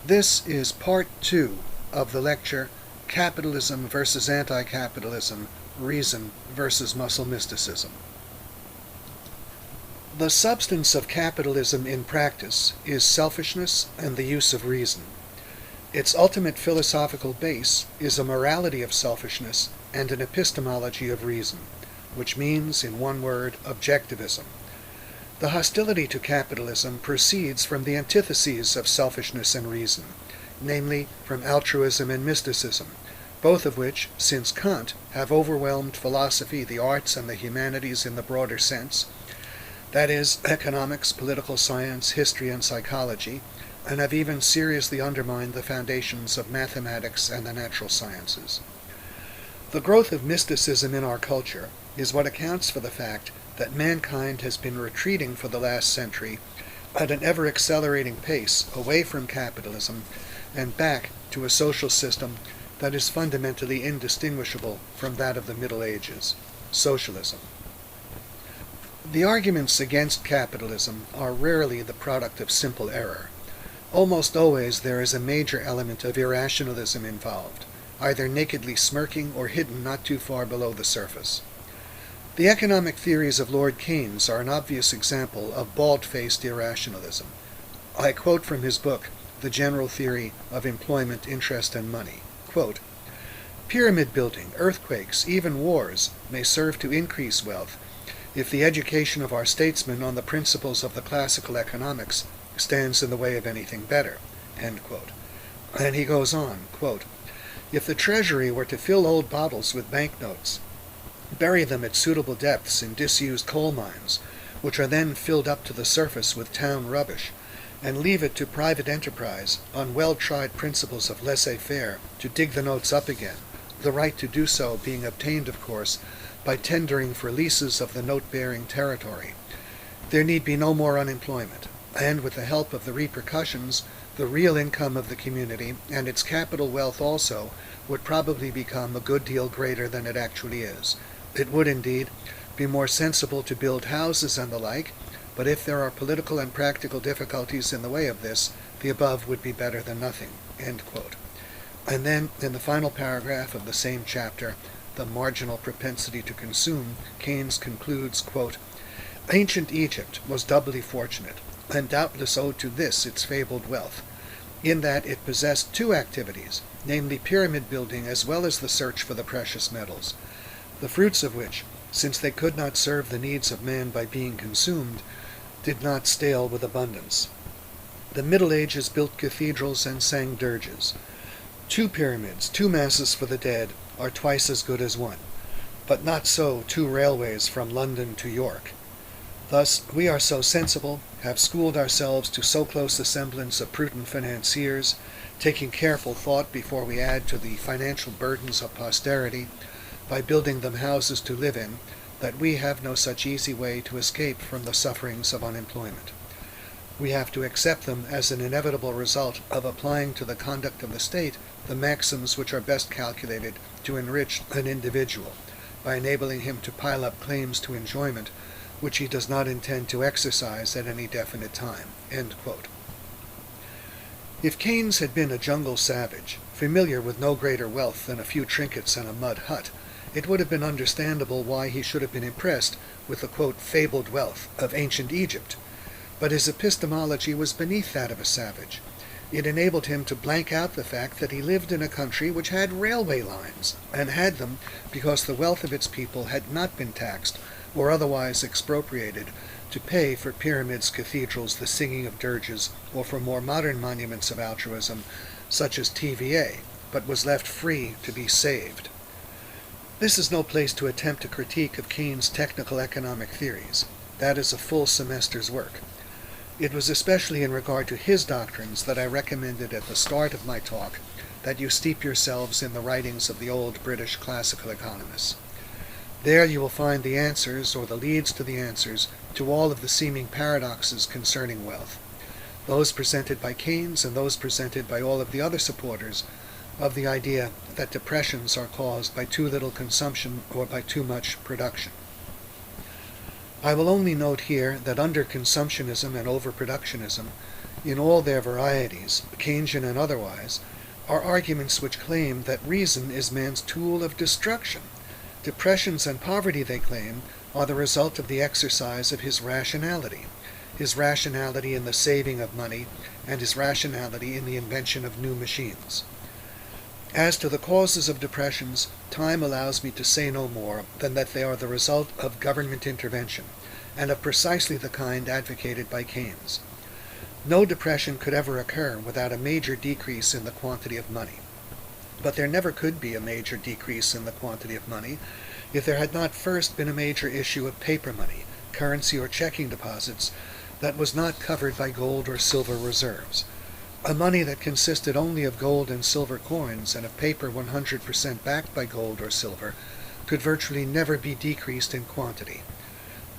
This is part 2 of the lecture Capitalism versus Anticapitalism, Reason versus Muscle Mysticism. The substance of capitalism in practice is selfishness and the use of reason. Its ultimate philosophical base is a morality of selfishness and an epistemology of reason, which means, in one word, objectivism. The hostility to capitalism proceeds from the antitheses of selfishness and reason, namely from altruism and mysticism, both of which, since Kant, have overwhelmed philosophy, the arts, and the humanities in the broader sense, that is, economics, political science, history, and psychology, and have even seriously undermined the foundations of mathematics and the natural sciences. The growth of mysticism in our culture is what accounts for the fact that mankind has been retreating for the last century at an ever-accelerating pace away from capitalism and back to a social system that is fundamentally indistinguishable from that of the Middle Ages, socialism. The arguments against capitalism are rarely the product of simple error. Almost always there is a major element of irrationalism involved, either nakedly smirking or hidden not too far below the surface. The economic theories of Lord Keynes are an obvious example of bald-faced irrationalism. I quote from his book, The General Theory of Employment, Interest, and Money. Quote, "Pyramid building, earthquakes, even wars may serve to increase wealth if the education of our statesmen on the principles of the classical economics stands in the way of anything better." End quote. And he goes on, quote, "If the Treasury were to fill old bottles with banknotes, bury them at suitable depths in disused coal mines, which are then filled up to the surface with town rubbish, and leave it to private enterprise on well-tried principles of laissez-faire to dig the notes up again, the right to do so being obtained, of course, by tendering for leases of the note-bearing territory, there need be no more unemployment, and with the help of the repercussions, the real income of the community and its capital wealth also would probably become a good deal greater than it actually is. It would indeed be more sensible to build houses and the like, but if there are political and practical difficulties in the way of this, the above would be better than nothing." End quote. And then, in the final paragraph of the same chapter, The Marginal Propensity to Consume, Keynes concludes, quote, "Ancient Egypt was doubly fortunate, and doubtless owed to this its fabled wealth, in that it possessed two activities, namely pyramid building as well as the search for the precious metals, the fruits of which, since they could not serve the needs of man by being consumed, did not stale with abundance. The Middle Ages built cathedrals and sang dirges. 2 pyramids, 2 masses for the dead, are twice as good as 1, but not so 2 railways from London to York. Thus we are so sensible, have schooled ourselves to so close a semblance of prudent financiers, taking careful thought before we add to the financial burdens of posterity, by building them houses to live in, that we have no such easy way to escape from the sufferings of unemployment. We have to accept them as an inevitable result of applying to the conduct of the state the maxims which are best calculated to enrich an individual, by enabling him to pile up claims to enjoyment which he does not intend to exercise at any definite time." End quote. If Keynes had been a jungle savage, familiar with no greater wealth than a few trinkets and a mud hut, it would have been understandable why he should have been impressed with the, quote, "fabled wealth" of ancient Egypt. But his epistemology was beneath that of a savage. It enabled him to blank out the fact that he lived in a country which had railway lines, and had them because the wealth of its people had not been taxed or otherwise expropriated to pay for pyramids, cathedrals, the singing of dirges, or for more modern monuments of altruism, such as TVA, but was left free to be saved. This is no place to attempt a critique of Keynes' technical economic theories. That is a full semester's work. It was especially in regard to his doctrines that I recommended at the start of my talk that you steep yourselves in the writings of the old British classical economists. There you will find the answers, or the leads to the answers, to all of the seeming paradoxes concerning wealth, those presented by Keynes and those presented by all of the other supporters of the idea that depressions are caused by too little consumption or by too much production. I will only note here that under consumptionism and overproductionism, in all their varieties, Keynesian and otherwise, are arguments which claim that reason is man's tool of destruction. Depressions and poverty, they claim, are the result of the exercise of his rationality in the saving of money, and his rationality in the invention of new machines. As to the causes of depressions, time allows me to say no more than that they are the result of government intervention, and of precisely the kind advocated by Keynes. No depression could ever occur without a major decrease in the quantity of money. But there never could be a major decrease in the quantity of money if there had not first been a major issue of paper money, currency or checking deposits, that was not covered by gold or silver reserves. A money that consisted only of gold and silver coins and of paper 100% backed by gold or silver could virtually never be decreased in quantity.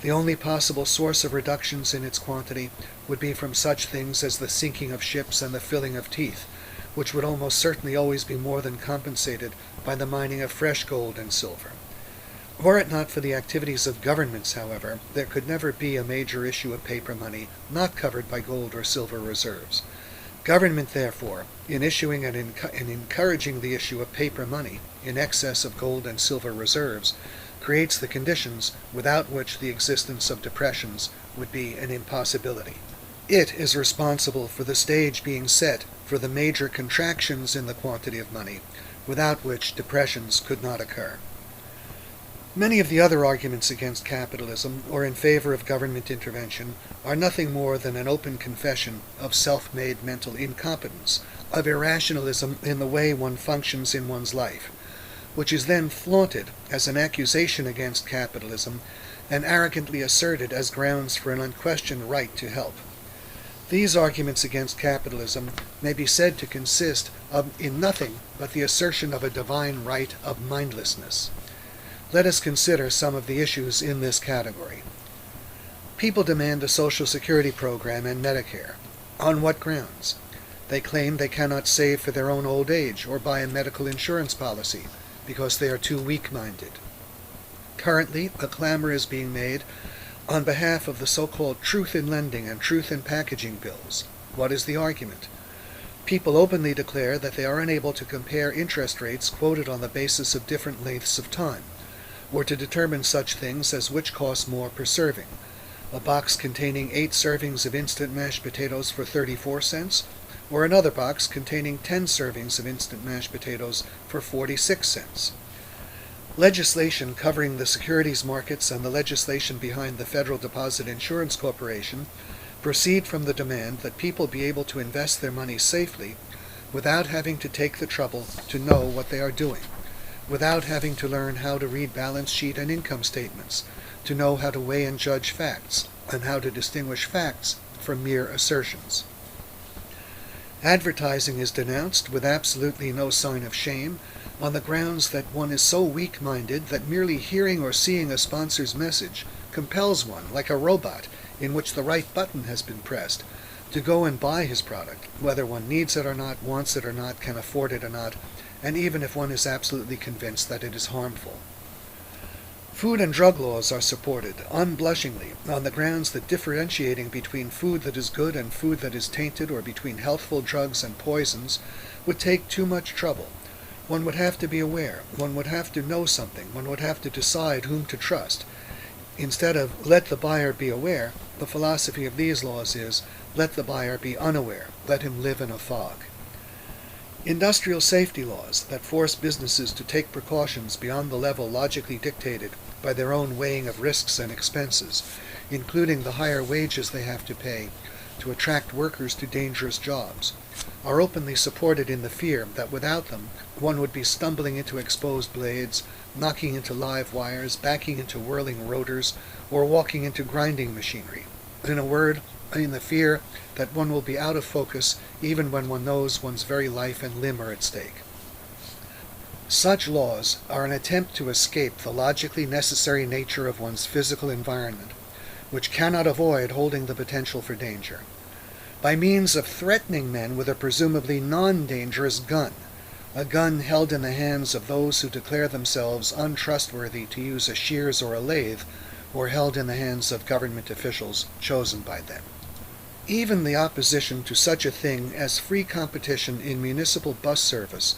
The only possible source of reductions in its quantity would be from such things as the sinking of ships and the filling of teeth, which would almost certainly always be more than compensated by the mining of fresh gold and silver. Were it not for the activities of governments, however, there could never be a major issue of paper money not covered by gold or silver reserves. Government, therefore, in issuing and encouraging the issue of paper money in excess of gold and silver reserves, creates the conditions without which the existence of depressions would be an impossibility. It is responsible for the stage being set for the major contractions in the quantity of money, without which depressions could not occur. Many of the other arguments against capitalism or in favor of government intervention are nothing more than an open confession of self-made mental incompetence, of irrationalism in the way one functions in one's life, which is then flaunted as an accusation against capitalism and arrogantly asserted as grounds for an unquestioned right to help. These arguments against capitalism may be said to consist in nothing but the assertion of a divine right of mindlessness. Let us consider some of the issues in this category. People demand a Social Security program and Medicare. On what grounds? They claim they cannot save for their own old age or buy a medical insurance policy because they are too weak-minded. Currently, a clamor is being made on behalf of the so-called Truth in Lending and Truth in Packaging bills. What is the argument? People openly declare that they are unable to compare interest rates quoted on the basis of different lengths of time, or to determine such things as which costs more per serving, a box containing 8 servings of instant mashed potatoes for 34 cents, or another box containing 10 servings of instant mashed potatoes for 46 cents. Legislation covering the securities markets and the legislation behind the Federal Deposit Insurance Corporation proceed from the demand that people be able to invest their money safely without having to take the trouble to know what they are doing, without having to learn how to read balance sheet and income statements, to know how to weigh and judge facts, and how to distinguish facts from mere assertions. Advertising is denounced with absolutely no sign of shame on the grounds that one is so weak-minded that merely hearing or seeing a sponsor's message compels one, like a robot in which the right button has been pressed, to go and buy his product, whether one needs it or not, wants it or not, can afford it or not, and even if one is absolutely convinced that it is harmful. Food and drug laws are supported, unblushingly, on the grounds that differentiating between food that is good and food that is tainted, or between healthful drugs and poisons, would take too much trouble. One would have to be aware, one would have to know something, one would have to decide whom to trust. Instead of let the buyer be aware, the philosophy of these laws is let the buyer be unaware, let him live in a fog. Industrial safety laws that force businesses to take precautions beyond the level logically dictated by their own weighing of risks and expenses, including the higher wages they have to pay to attract workers to dangerous jobs, are openly supported in the fear that without them one would be stumbling into exposed blades, knocking into live wires, backing into whirling rotors, or walking into grinding machinery. In a word, in the fear that one will be out of focus even when one knows one's very life and limb are at stake. Such laws are an attempt to escape the logically necessary nature of one's physical environment, which cannot avoid holding the potential for danger. By means of threatening men with a presumably non-dangerous gun, a gun held in the hands of those who declare themselves untrustworthy to use a shears or a lathe, or held in the hands of government officials chosen by them. Even the opposition to such a thing as free competition in municipal bus service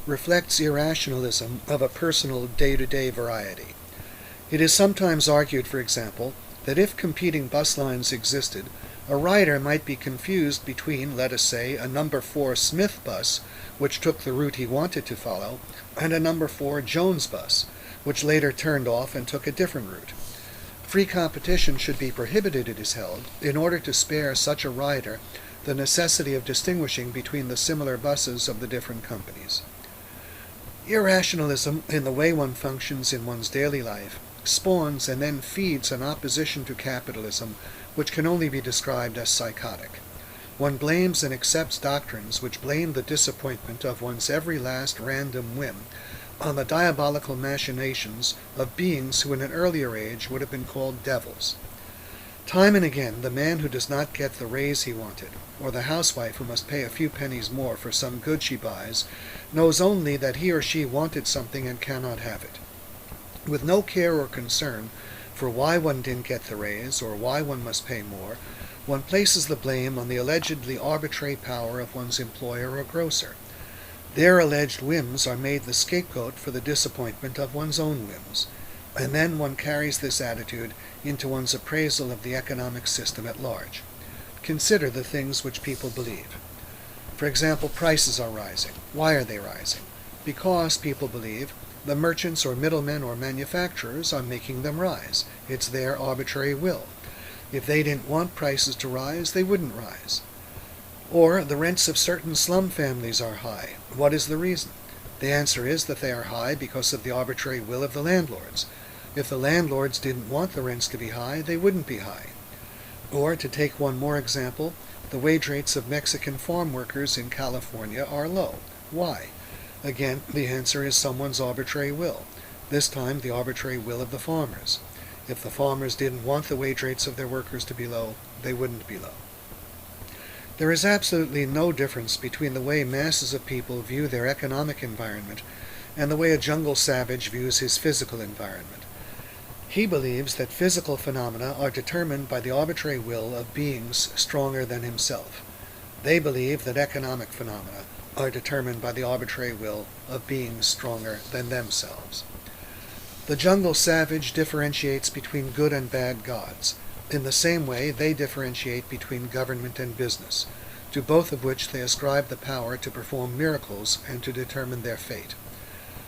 reflects irrationalism of a personal day-to-day variety. It is sometimes argued, for example, that if competing bus lines existed, a rider might be confused between, let us say, a number 4 Smith bus, which took the route he wanted to follow, and a number 4 Jones bus, which later turned off and took a different route. Free competition should be prohibited, it is held, in order to spare such a rider the necessity of distinguishing between the similar buses of the different companies. Irrationalism, in the way one functions in one's daily life, spawns and then feeds an opposition to capitalism which can only be described as psychotic. One blames and accepts doctrines which blame the disappointment of one's every last random whim on the diabolical machinations of beings who in an earlier age would have been called devils. Time and again, the man who does not get the raise he wanted, or the housewife who must pay a few pennies more for some good she buys, knows only that he or she wanted something and cannot have it. With no care or concern for why one didn't get the raise or why one must pay more, one places the blame on the allegedly arbitrary power of one's employer or grocer. Their alleged whims are made the scapegoat for the disappointment of one's own whims, and then one carries this attitude into one's appraisal of the economic system at large. Consider the things which people believe. For example, prices are rising. Why are they rising? Because, people believe, the merchants or middlemen or manufacturers are making them rise. It's their arbitrary will. If they didn't want prices to rise, they wouldn't rise. Or the rents of certain slum families are high. What is the reason? The answer is that they are high because of the arbitrary will of the landlords. If the landlords didn't want the rents to be high, they wouldn't be high. Or, to take one more example, the wage rates of Mexican farm workers in California are low. Why? Again, the answer is someone's arbitrary will. This time, the arbitrary will of the farmers. If the farmers didn't want the wage rates of their workers to be low, they wouldn't be low. There is absolutely no difference between the way masses of people view their economic environment and the way a jungle savage views his physical environment. He believes that physical phenomena are determined by the arbitrary will of beings stronger than himself. They believe that economic phenomena are determined by the arbitrary will of beings stronger than themselves. The jungle savage differentiates between good and bad gods. In the same way, they differentiate between government and business, to both of which they ascribe the power to perform miracles and to determine their fate.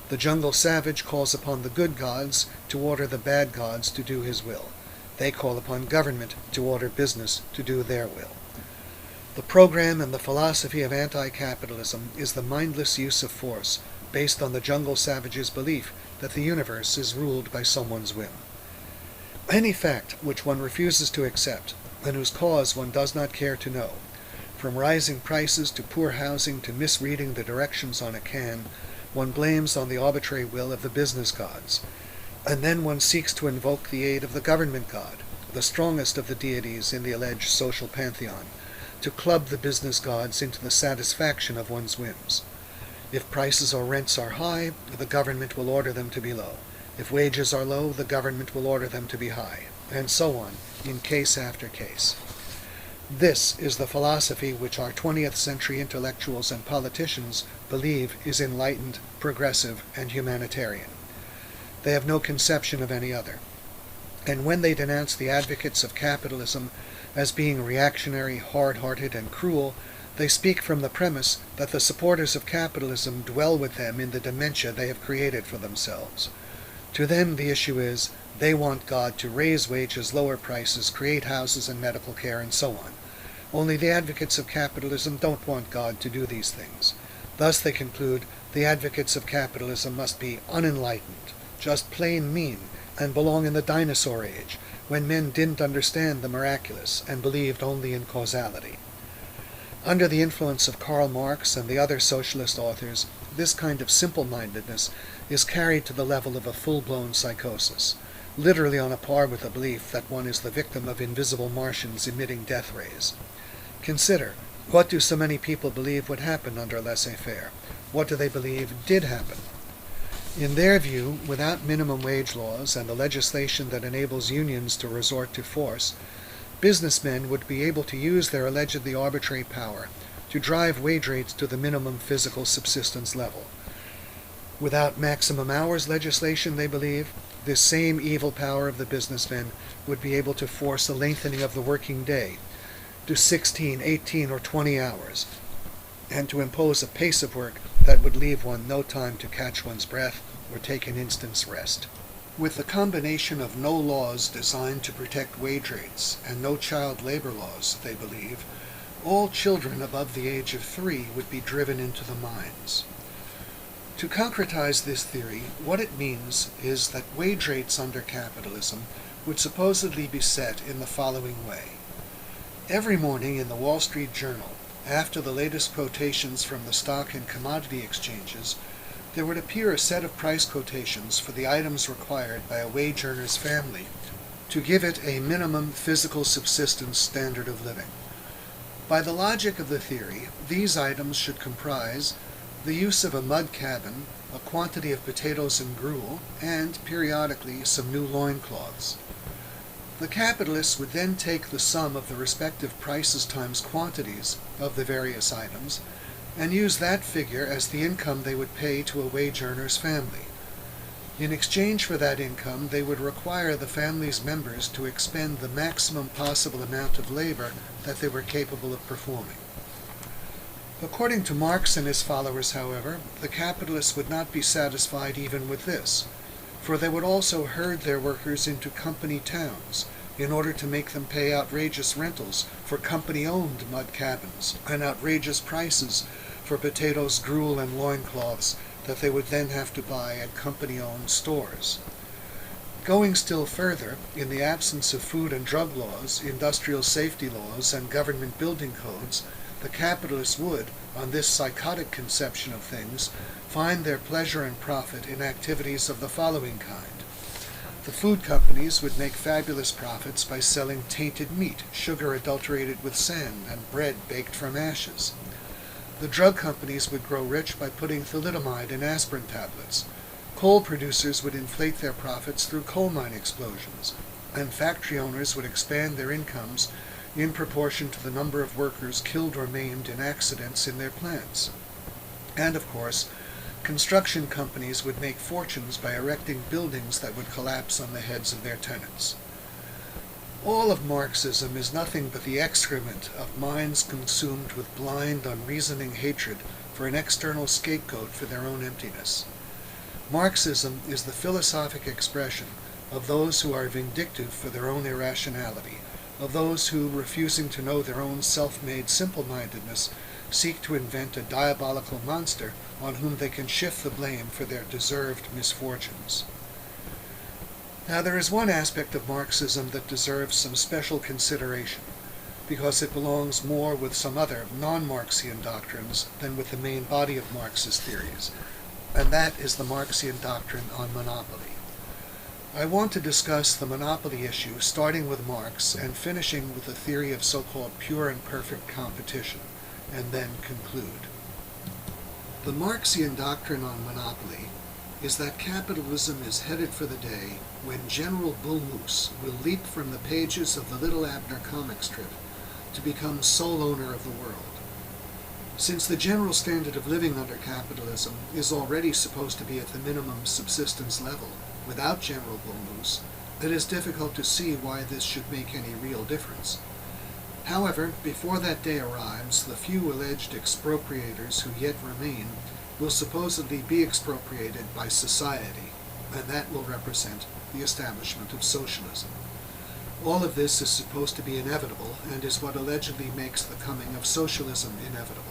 The jungle savage calls upon the good gods to order the bad gods to do his will. They call upon government to order business to do their will. The program and the philosophy of anti-capitalism is the mindless use of force based on the jungle savage's belief that the universe is ruled by someone's whim. Any fact which one refuses to accept, and whose cause one does not care to know, from rising prices to poor housing to misreading the directions on a can, one blames on the arbitrary will of the business gods, and then one seeks to invoke the aid of the government god, the strongest of the deities in the alleged social pantheon, to club the business gods into the satisfaction of one's whims. If prices or rents are high, the government will order them to be low. If wages are low, the government will order them to be high, and so on, in case after case. This is the philosophy which our 20th century intellectuals and politicians believe is enlightened, progressive, and humanitarian. They have no conception of any other. And when they denounce the advocates of capitalism as being reactionary, hard-hearted, and cruel, they speak from the premise that the supporters of capitalism dwell with them in the dementia they have created for themselves. To them, the issue is, they want God to raise wages, lower prices, create houses and medical care, and so on. Only the advocates of capitalism don't want God to do these things. Thus, they conclude, the advocates of capitalism must be unenlightened, just plain mean, and belong in the dinosaur age, when men didn't understand the miraculous and believed only in causality. Under the influence of Karl Marx and the other socialist authors, this kind of simple-mindedness is carried to the level of a full-blown psychosis, literally on a par with the belief that one is the victim of invisible Martians emitting death rays. Consider, what do so many people believe would happen under laissez-faire? What do they believe did happen? In their view, without minimum wage laws and the legislation that enables unions to resort to force, businessmen would be able to use their allegedly arbitrary power to drive wage rates to the minimum physical subsistence level. Without maximum hours legislation, they believe, this same evil power of the businessmen would be able to force a lengthening of the working day to 16, 18, or 20 hours, and to impose a pace of work that would leave one no time to catch one's breath or take an instant's rest. With the combination of no laws designed to protect wage rates and no child labor laws, they believe, all children above the age of 3 would be driven into the mines. To concretize this theory, what it means is that wage rates under capitalism would supposedly be set in the following way. Every morning in the Wall Street Journal, after the latest quotations from the stock and commodity exchanges, there would appear a set of price quotations for the items required by a wage earner's family to give it a minimum physical subsistence standard of living. By the logic of the theory, these items should comprise the use of a mud cabin, a quantity of potatoes and gruel, and, periodically, some new loincloths. The capitalists would then take the sum of the respective prices times quantities of the various items and use that figure as the income they would pay to a wage earner's family. In exchange for that income, they would require the family's members to expend the maximum possible amount of labor that they were capable of performing. According to Marx and his followers, however, the capitalists would not be satisfied even with this, for they would also herd their workers into company towns in order to make them pay outrageous rentals for company-owned mud cabins and outrageous prices for potatoes, gruel, and loincloths that they would then have to buy at company-owned stores. Going still further, in the absence of food and drug laws, industrial safety laws, and government building codes, the capitalists would, on this psychotic conception of things, find their pleasure and profit in activities of the following kind. The food companies would make fabulous profits by selling tainted meat, sugar adulterated with sand, and bread baked from ashes. The drug companies would grow rich by putting thalidomide in aspirin tablets. Coal producers would inflate their profits through coal mine explosions, and factory owners would expand their incomes in proportion to the number of workers killed or maimed in accidents in their plants. And, of course, construction companies would make fortunes by erecting buildings that would collapse on the heads of their tenants. All of Marxism is nothing but the excrement of minds consumed with blind, unreasoning hatred for an external scapegoat for their own emptiness. Marxism is the philosophic expression of those who are vindictive for their own irrationality, of those who, refusing to know their own self-made simple-mindedness, seek to invent a diabolical monster on whom they can shift the blame for their deserved misfortunes. Now, there is one aspect of Marxism that deserves some special consideration, because it belongs more with some other non-Marxian doctrines than with the main body of Marxist theories, and that is the Marxian doctrine on monopoly. I want to discuss the monopoly issue starting with Marx and finishing with the theory of so-called pure and perfect competition, and then conclude. The Marxian doctrine on monopoly is that capitalism is headed for the day when General Bull Moose will leap from the pages of the Little Abner comic strip to become sole owner of the world. Since the general standard of living under capitalism is already supposed to be at the minimum subsistence level without General Bull Moose, it is difficult to see why this should make any real difference. However, before that day arrives, the few alleged expropriators who yet remain will supposedly be expropriated by society, and that will represent the establishment of socialism. All of this is supposed to be inevitable, and is what allegedly makes the coming of socialism inevitable.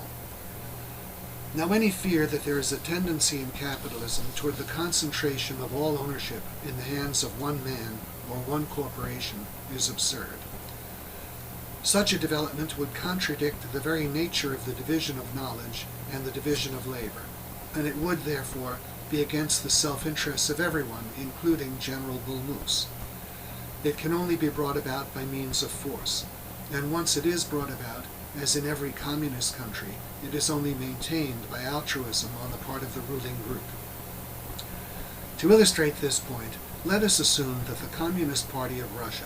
Now, any fear that there is a tendency in capitalism toward the concentration of all ownership in the hands of one man or one corporation is absurd. Such a development would contradict the very nature of the division of knowledge and the division of labor, and it would, therefore, be against the self-interests of everyone, including General Bull Moose. It can only be brought about by means of force, and once it is brought about, as in every communist country, it is only maintained by altruism on the part of the ruling group. To illustrate this point, let us assume that the Communist Party of Russia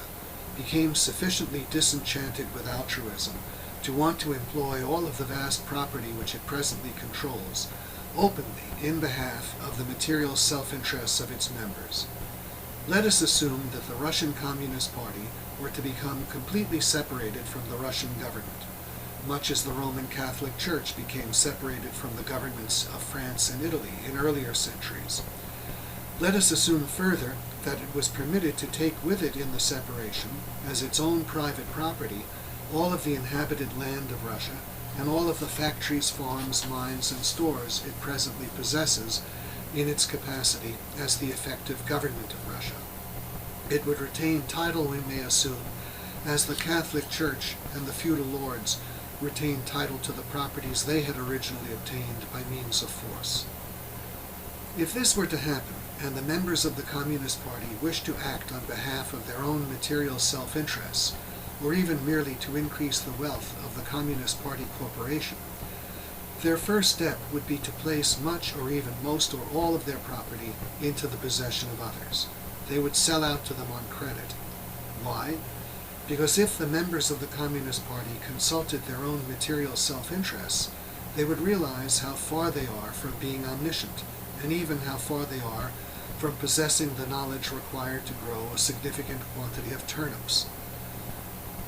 became sufficiently disenchanted with altruism to want to employ all of the vast property which it presently controls, openly in behalf of the material self-interests of its members. Let us assume that the Russian Communist Party were to become completely separated from the Russian government, much as the Roman Catholic Church became separated from the governments of France and Italy in earlier centuries. Let us assume further that it was permitted to take with it in the separation, as its own private property, all of the inhabited land of Russia, and all of the factories, farms, mines, and stores it presently possesses in its capacity as the effective government of Russia. It would retain title, we may assume, as the Catholic Church and the feudal lords retained title to the properties they had originally obtained by means of force. If this were to happen, and the members of the Communist Party wished to act on behalf of their own material self-interests, or even merely to increase the wealth of the Communist Party corporation, their first step would be to place much or even most or all of their property into the possession of others. They would sell out to them on credit. Why? Because if the members of the Communist Party consulted their own material self-interests, they would realize how far they are from being omniscient, and even how far they are from possessing the knowledge required to grow a significant quantity of turnips.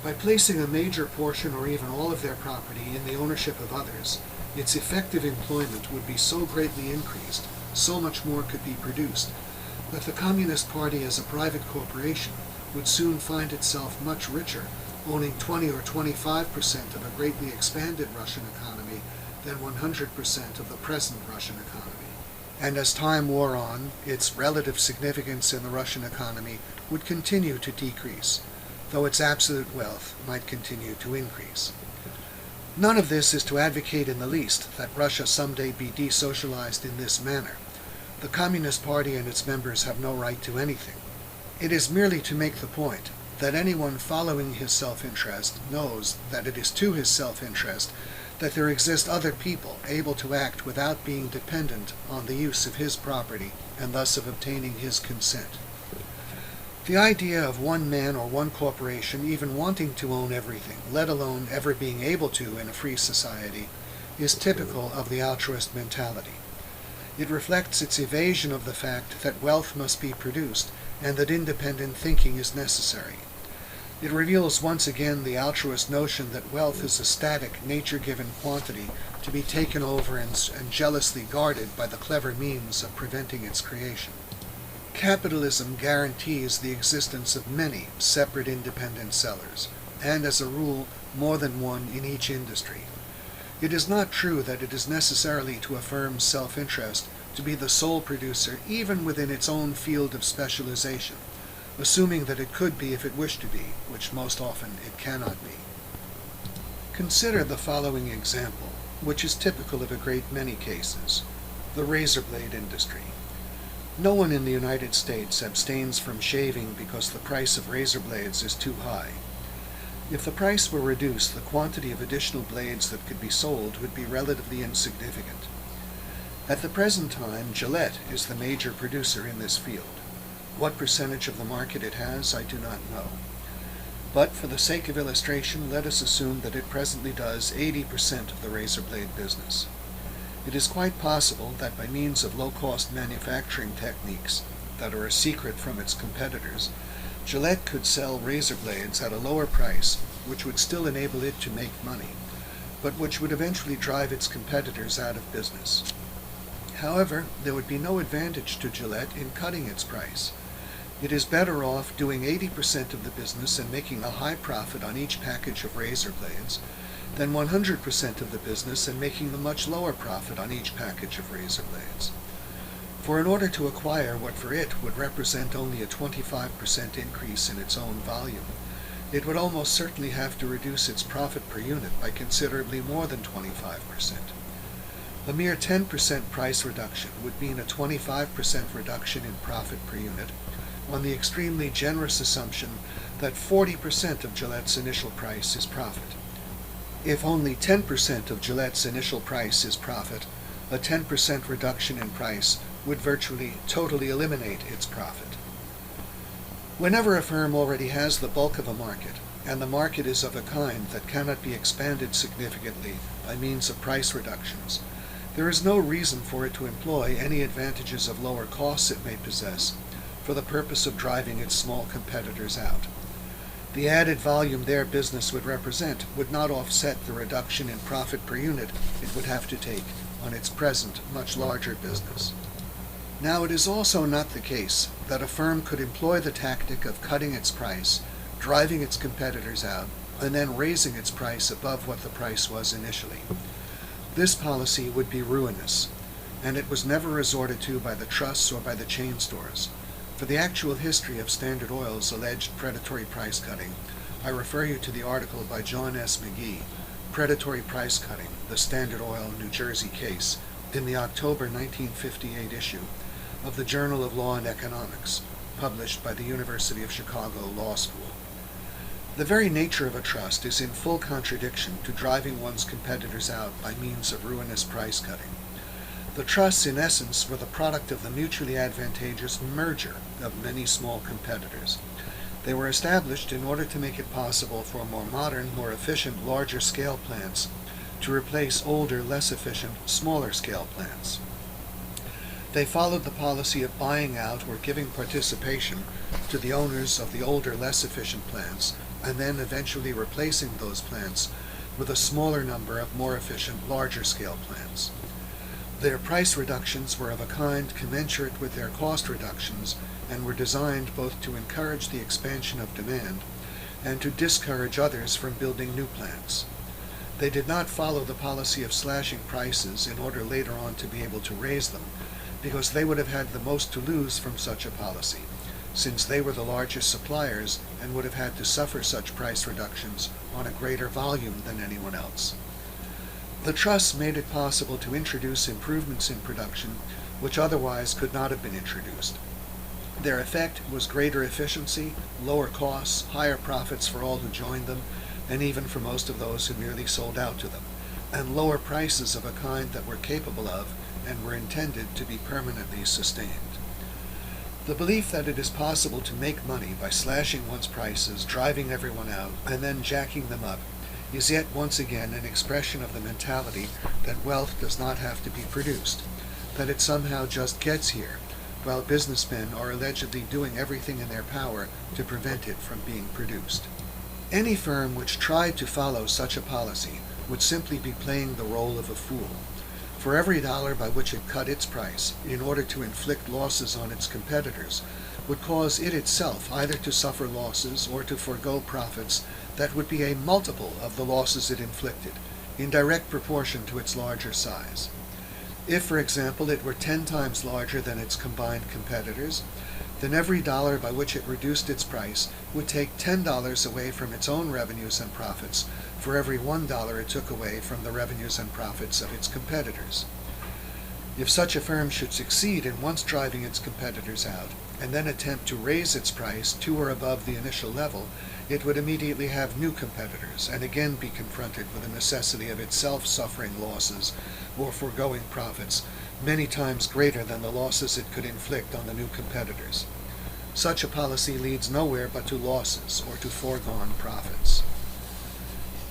By placing a major portion or even all of their property in the ownership of others, its effective employment would be so greatly increased, so much more could be produced, that the Communist Party as a private corporation would soon find itself much richer, owning 20 or 25% of a greatly expanded Russian economy than 100% of the present Russian economy. And as time wore on, its relative significance in the Russian economy would continue to decrease, though its absolute wealth might continue to increase. None of this is to advocate in the least that Russia someday be desocialized in this manner. The Communist Party and its members have no right to anything. It is merely to make the point that anyone following his self-interest knows that it is to his self-interest that there exist other people able to act without being dependent on the use of his property and thus of obtaining his consent. The idea of one man or one corporation even wanting to own everything, let alone ever being able to in a free society, is typical of the altruist mentality. It reflects its evasion of the fact that wealth must be produced and that independent thinking is necessary. It reveals once again the altruist notion that wealth is a static, nature-given quantity to be taken over and jealously guarded by the clever means of preventing its creation. Capitalism guarantees the existence of many separate independent sellers, and as a rule, more than one in each industry. It is not true that it is necessarily to a firm's self-interest to be the sole producer even within its own field of specialization, assuming that it could be if it wished to be, which most often it cannot be. Consider the following example, which is typical of a great many cases: the razor blade industry. No one in the United States abstains from shaving because the price of razor blades is too high. If the price were reduced, the quantity of additional blades that could be sold would be relatively insignificant. At the present time, Gillette is the major producer in this field. What percentage of the market it has, I do not know. But for the sake of illustration, let us assume that it presently does 80% of the razor blade business. It is quite possible that by means of low-cost manufacturing techniques that are a secret from its competitors, Gillette could sell razor blades at a lower price, which would still enable it to make money, but which would eventually drive its competitors out of business. However, there would be no advantage to Gillette in cutting its price. It is better off doing 80% of the business and making a high profit on each package of razor blades than 100% of the business and making a much lower profit on each package of razor blades. For in order to acquire what for it would represent only a 25% increase in its own volume, it would almost certainly have to reduce its profit per unit by considerably more than 25%. A mere 10% price reduction would mean a 25% reduction in profit per unit on the extremely generous assumption that 40% of Gillette's initial price is profit. If only 10% of Gillette's initial price is profit, a 10% reduction in price would virtually totally eliminate its profit. Whenever a firm already has the bulk of a market, and the market is of a kind that cannot be expanded significantly by means of price reductions, there is no reason for it to employ any advantages of lower costs it may possess for the purpose of driving its small competitors out. The added volume their business would represent would not offset the reduction in profit per unit it would have to take on its present much larger business. Now, it is also not the case that a firm could employ the tactic of cutting its price, driving its competitors out, and then raising its price above what the price was initially. This policy would be ruinous, and it was never resorted to by the trusts or by the chain stores. For the actual history of Standard Oil's alleged predatory price cutting, I refer you to the article by John S. McGee, Predatory Price Cutting, the Standard Oil New Jersey Case, in the October 1958 issue of the Journal of Law and Economics, published by the University of Chicago Law School. The very nature of a trust is in full contradiction to driving one's competitors out by means of ruinous price cutting. The trusts, in essence, were the product of the mutually advantageous merger of many small competitors. They were established in order to make it possible for more modern, more efficient, larger-scale plants to replace older, less efficient, smaller-scale plants. They followed the policy of buying out or giving participation to the owners of the older, less efficient plants, and then eventually replacing those plants with a smaller number of more efficient, larger-scale plants. Their price reductions were of a kind commensurate with their cost reductions and were designed both to encourage the expansion of demand and to discourage others from building new plants. They did not follow the policy of slashing prices in order later on to be able to raise them, because they would have had the most to lose from such a policy, since they were the largest suppliers and would have had to suffer such price reductions on a greater volume than anyone else. The trusts made it possible to introduce improvements in production which otherwise could not have been introduced. Their effect was greater efficiency, lower costs, higher profits for all who joined them, and even for most of those who merely sold out to them, and lower prices of a kind that were capable of and were intended to be permanently sustained. The belief that it is possible to make money by slashing one's prices, driving everyone out, and then jacking them up is yet once again an expression of the mentality that wealth does not have to be produced, that it somehow just gets here, while businessmen are allegedly doing everything in their power to prevent it from being produced. Any firm which tried to follow such a policy would simply be playing the role of a fool. For every dollar by which it cut its price in order to inflict losses on its competitors would cause it itself either to suffer losses or to forego profits that would be a multiple of the losses it inflicted, in direct proportion to its larger size. If, for example, it were 10 times larger than its combined competitors, then every dollar by which it reduced its price would take $10 away from its own revenues and profits for every $1 it took away from the revenues and profits of its competitors. If such a firm should succeed in once driving its competitors out, and then attempt to raise its price to or above the initial level, it would immediately have new competitors, and again be confronted with the necessity of itself suffering losses or foregoing profits many times greater than the losses it could inflict on the new competitors. Such a policy leads nowhere but to losses or to foregone profits.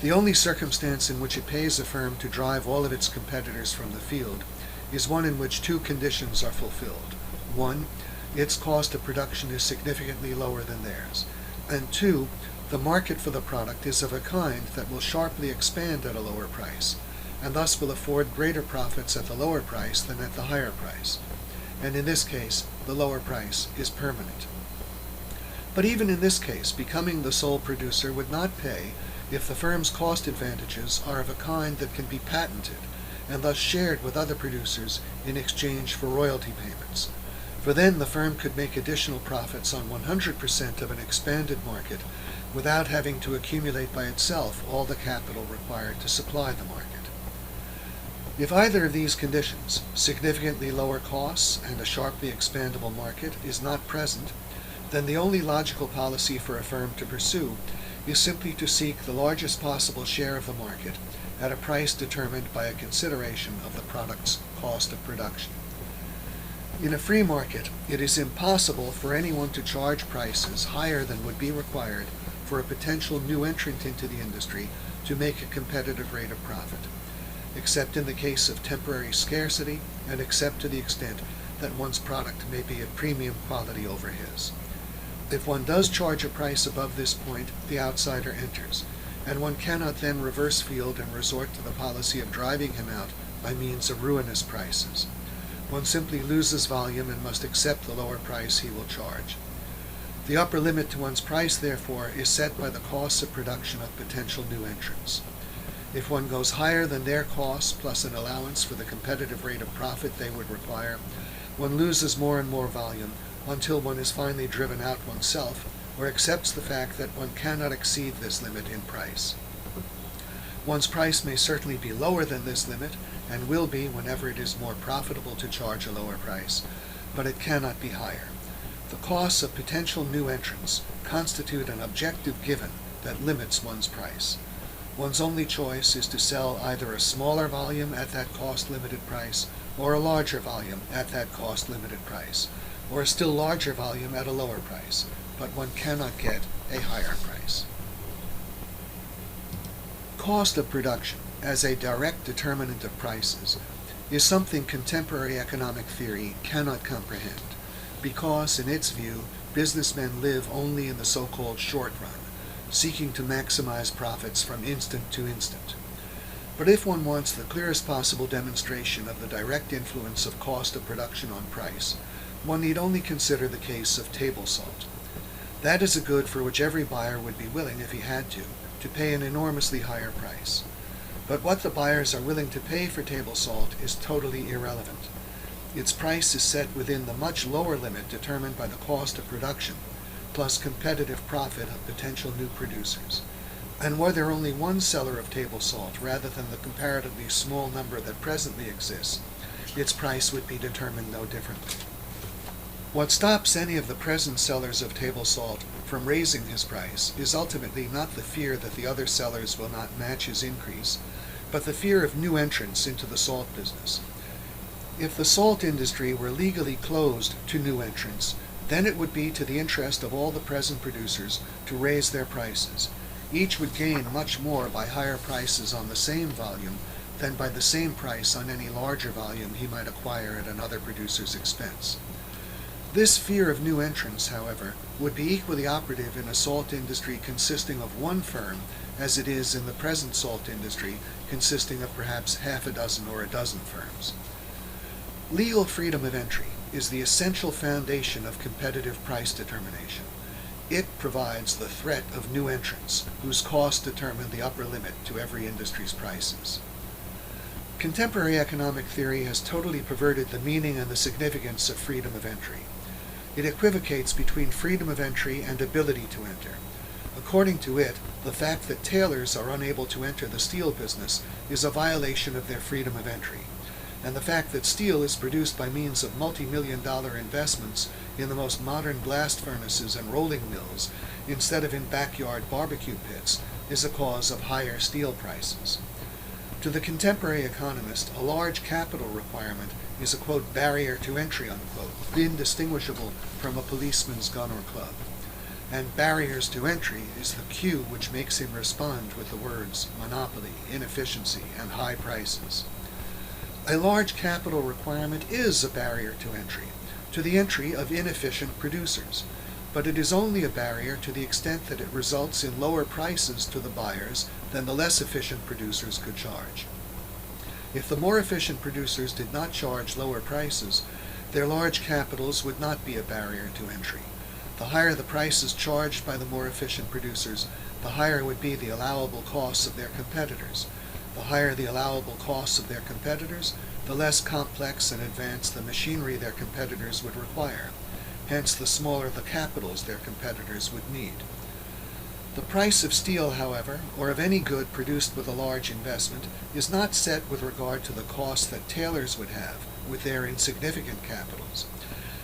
The only circumstance in which it pays a firm to drive all of its competitors from the field is one in which two conditions are fulfilled. One, its cost of production is significantly lower than theirs, and two, the market for the product is of a kind that will sharply expand at a lower price, and thus will afford greater profits at the lower price than at the higher price. And in this case, the lower price is permanent. But even in this case, becoming the sole producer would not pay if the firm's cost advantages are of a kind that can be patented and thus shared with other producers in exchange for royalty payments. For then the firm could make additional profits on 100% of an expanded market without having to accumulate by itself all the capital required to supply the market. If either of these conditions, significantly lower costs and a sharply expandable market, is not present, then the only logical policy for a firm to pursue is simply to seek the largest possible share of the market at a price determined by a consideration of the product's cost of production. In a free market, it is impossible for anyone to charge prices higher than would be required for a potential new entrant into the industry to make a competitive rate of profit, except in the case of temporary scarcity and except to the extent that one's product may be of premium quality over his. If one does charge a price above this point, the outsider enters, and one cannot then reverse field and resort to the policy of driving him out by means of ruinous prices. One simply loses volume and must accept the lower price he will charge. The upper limit to one's price, therefore, is set by the costs of production of potential new entrants. If one goes higher than their costs, plus an allowance for the competitive rate of profit they would require, one loses more and more volume until one is finally driven out oneself, or accepts the fact that one cannot exceed this limit in price. One's price may certainly be lower than this limit, and will be whenever it is more profitable to charge a lower price, but it cannot be higher. The costs of potential new entrants constitute an objective given that limits one's price. One's only choice is to sell either a smaller volume at that cost-limited price, or a larger volume at that cost-limited price, or a still larger volume at a lower price, but one cannot get a higher price. Cost of production, as a direct determinant of prices, is something contemporary economic theory cannot comprehend, because, in its view, businessmen live only in the so-called short run, seeking to maximize profits from instant to instant. But if one wants the clearest possible demonstration of the direct influence of cost of production on price, one need only consider the case of table salt. That is a good for which every buyer would be willing, if he had to pay an enormously higher price. But what the buyers are willing to pay for table salt is totally irrelevant. Its price is set within the much lower limit determined by the cost of production, plus competitive profit of potential new producers. And were there only one seller of table salt rather than the comparatively small number that presently exists, its price would be determined no differently. What stops any of the present sellers of table salt from raising his price is ultimately not the fear that the other sellers will not match his increase, but the fear of new entrants into the salt business. If the salt industry were legally closed to new entrants, then it would be to the interest of all the present producers to raise their prices. Each would gain much more by higher prices on the same volume than by the same price on any larger volume he might acquire at another producer's expense. This fear of new entrants, however, would be equally operative in a salt industry consisting of one firm as it is in the present salt industry consisting of perhaps half a dozen or a dozen firms. Legal freedom of entry is the essential foundation of competitive price determination. It provides the threat of new entrants, whose costs determine the upper limit to every industry's prices. Contemporary economic theory has totally perverted the meaning and the significance of freedom of entry. It equivocates between freedom of entry and ability to enter. According to it, the fact that tailors are unable to enter the steel business is a violation of their freedom of entry, and the fact that steel is produced by means of multi-million-dollar investments in the most modern blast furnaces and rolling mills instead of in backyard barbecue pits is a cause of higher steel prices. To the contemporary economist, a large capital requirement is a, quote, barrier to entry, unquote, indistinguishable from a policeman's gun or club. And barriers to entry is the cue which makes him respond with the words monopoly, inefficiency, and high prices. A large capital requirement is a barrier to the entry of inefficient producers, but it is only a barrier to the extent that it results in lower prices to the buyers than the less efficient producers could charge. If the more efficient producers did not charge lower prices, their large capitals would not be a barrier to entry. The higher the prices charged by the more efficient producers, the higher would be the allowable costs of their competitors. The higher the allowable costs of their competitors, the less complex and advanced the machinery their competitors would require. Hence, the smaller the capitals their competitors would need. The price of steel, however, or of any good produced with a large investment, is not set with regard to the cost that tailors would have with their insignificant capitals.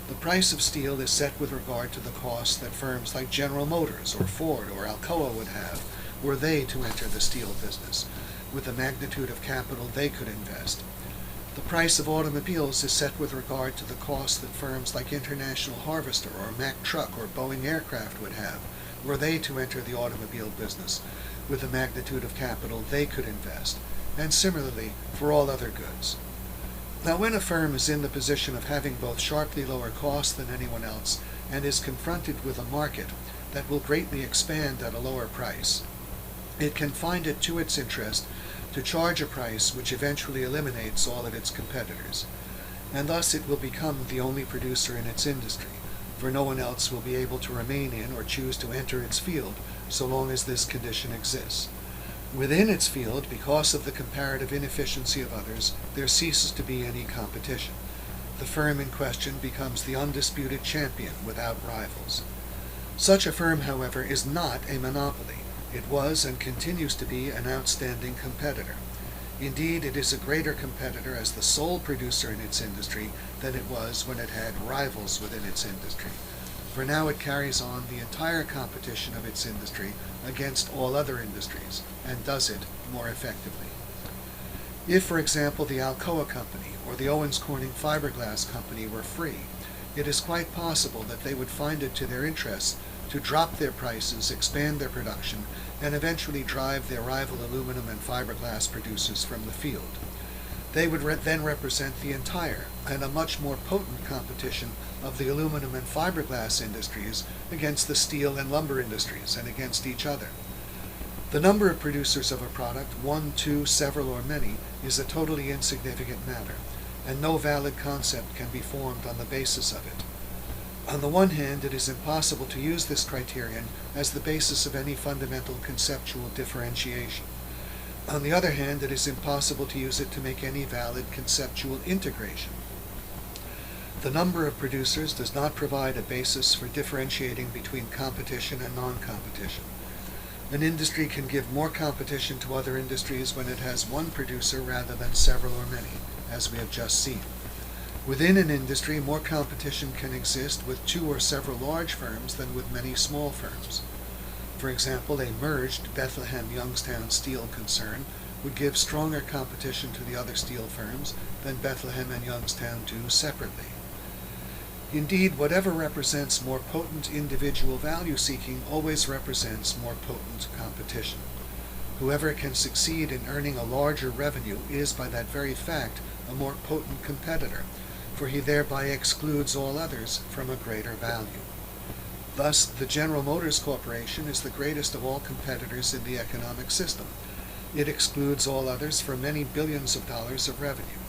The price of steel is set with regard to the cost that firms like General Motors or Ford or Alcoa would have were they to enter the steel business, with the magnitude of capital they could invest. The price of automobiles is set with regard to the cost that firms like International Harvester or Mack Truck or Boeing Aircraft would have were they to enter the automobile business with the magnitude of capital they could invest, and similarly for all other goods. Now, when a firm is in the position of having both sharply lower costs than anyone else and is confronted with a market that will greatly expand at a lower price, it can find it to its interest to charge a price which eventually eliminates all of its competitors, and thus it will become the only producer in its industry, for no one else will be able to remain in or choose to enter its field so long as this condition exists. Within its field, because of the comparative inefficiency of others, there ceases to be any competition. The firm in question becomes the undisputed champion without rivals. Such a firm, however, is not a monopoly. It was and continues to be an outstanding competitor. Indeed, it is a greater competitor as the sole producer in its industry than it was when it had rivals within its industry. For now it carries on the entire competition of its industry against all other industries, and does it more effectively. If, for example, the Alcoa Company or the Owens Corning Fiberglass Company were free, it is quite possible that they would find it to their interest to drop their prices, expand their production, and eventually drive their rival aluminum and fiberglass producers from the field. They would then represent the entire and a much more potent competition of the aluminum and fiberglass industries against the steel and lumber industries and against each other. The number of producers of a product, one, two, several, or many, is a totally insignificant matter, and no valid concept can be formed on the basis of it. On the one hand, it is impossible to use this criterion as the basis of any fundamental conceptual differentiation. On the other hand, it is impossible to use it to make any valid conceptual integration. The number of producers does not provide a basis for differentiating between competition and non-competition. An industry can give more competition to other industries when it has one producer rather than several or many, as we have just seen. Within an industry, more competition can exist with two or several large firms than with many small firms. For example, a merged Bethlehem-Youngstown steel concern would give stronger competition to the other steel firms than Bethlehem and Youngstown do separately. Indeed, whatever represents more potent individual value-seeking always represents more potent competition. Whoever can succeed in earning a larger revenue is, by that very fact, a more potent competitor, for he thereby excludes all others from a greater value. Thus, the General Motors Corporation is the greatest of all competitors in the economic system. It excludes all others for many billions of dollars of revenue.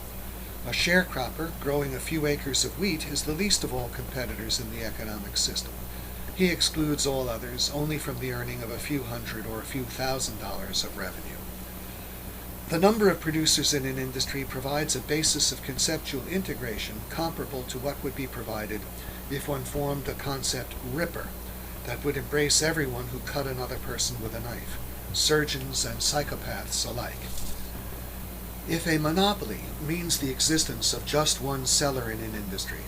A sharecropper growing a few acres of wheat is the least of all competitors in the economic system. He excludes all others only from the earning of a few hundred or a few $1,000s of revenue. The number of producers in an industry provides a basis of conceptual integration comparable to what would be provided if one formed a concept ripper that would embrace everyone who cut another person with a knife, surgeons and psychopaths alike. If a monopoly means the existence of just one seller in an industry,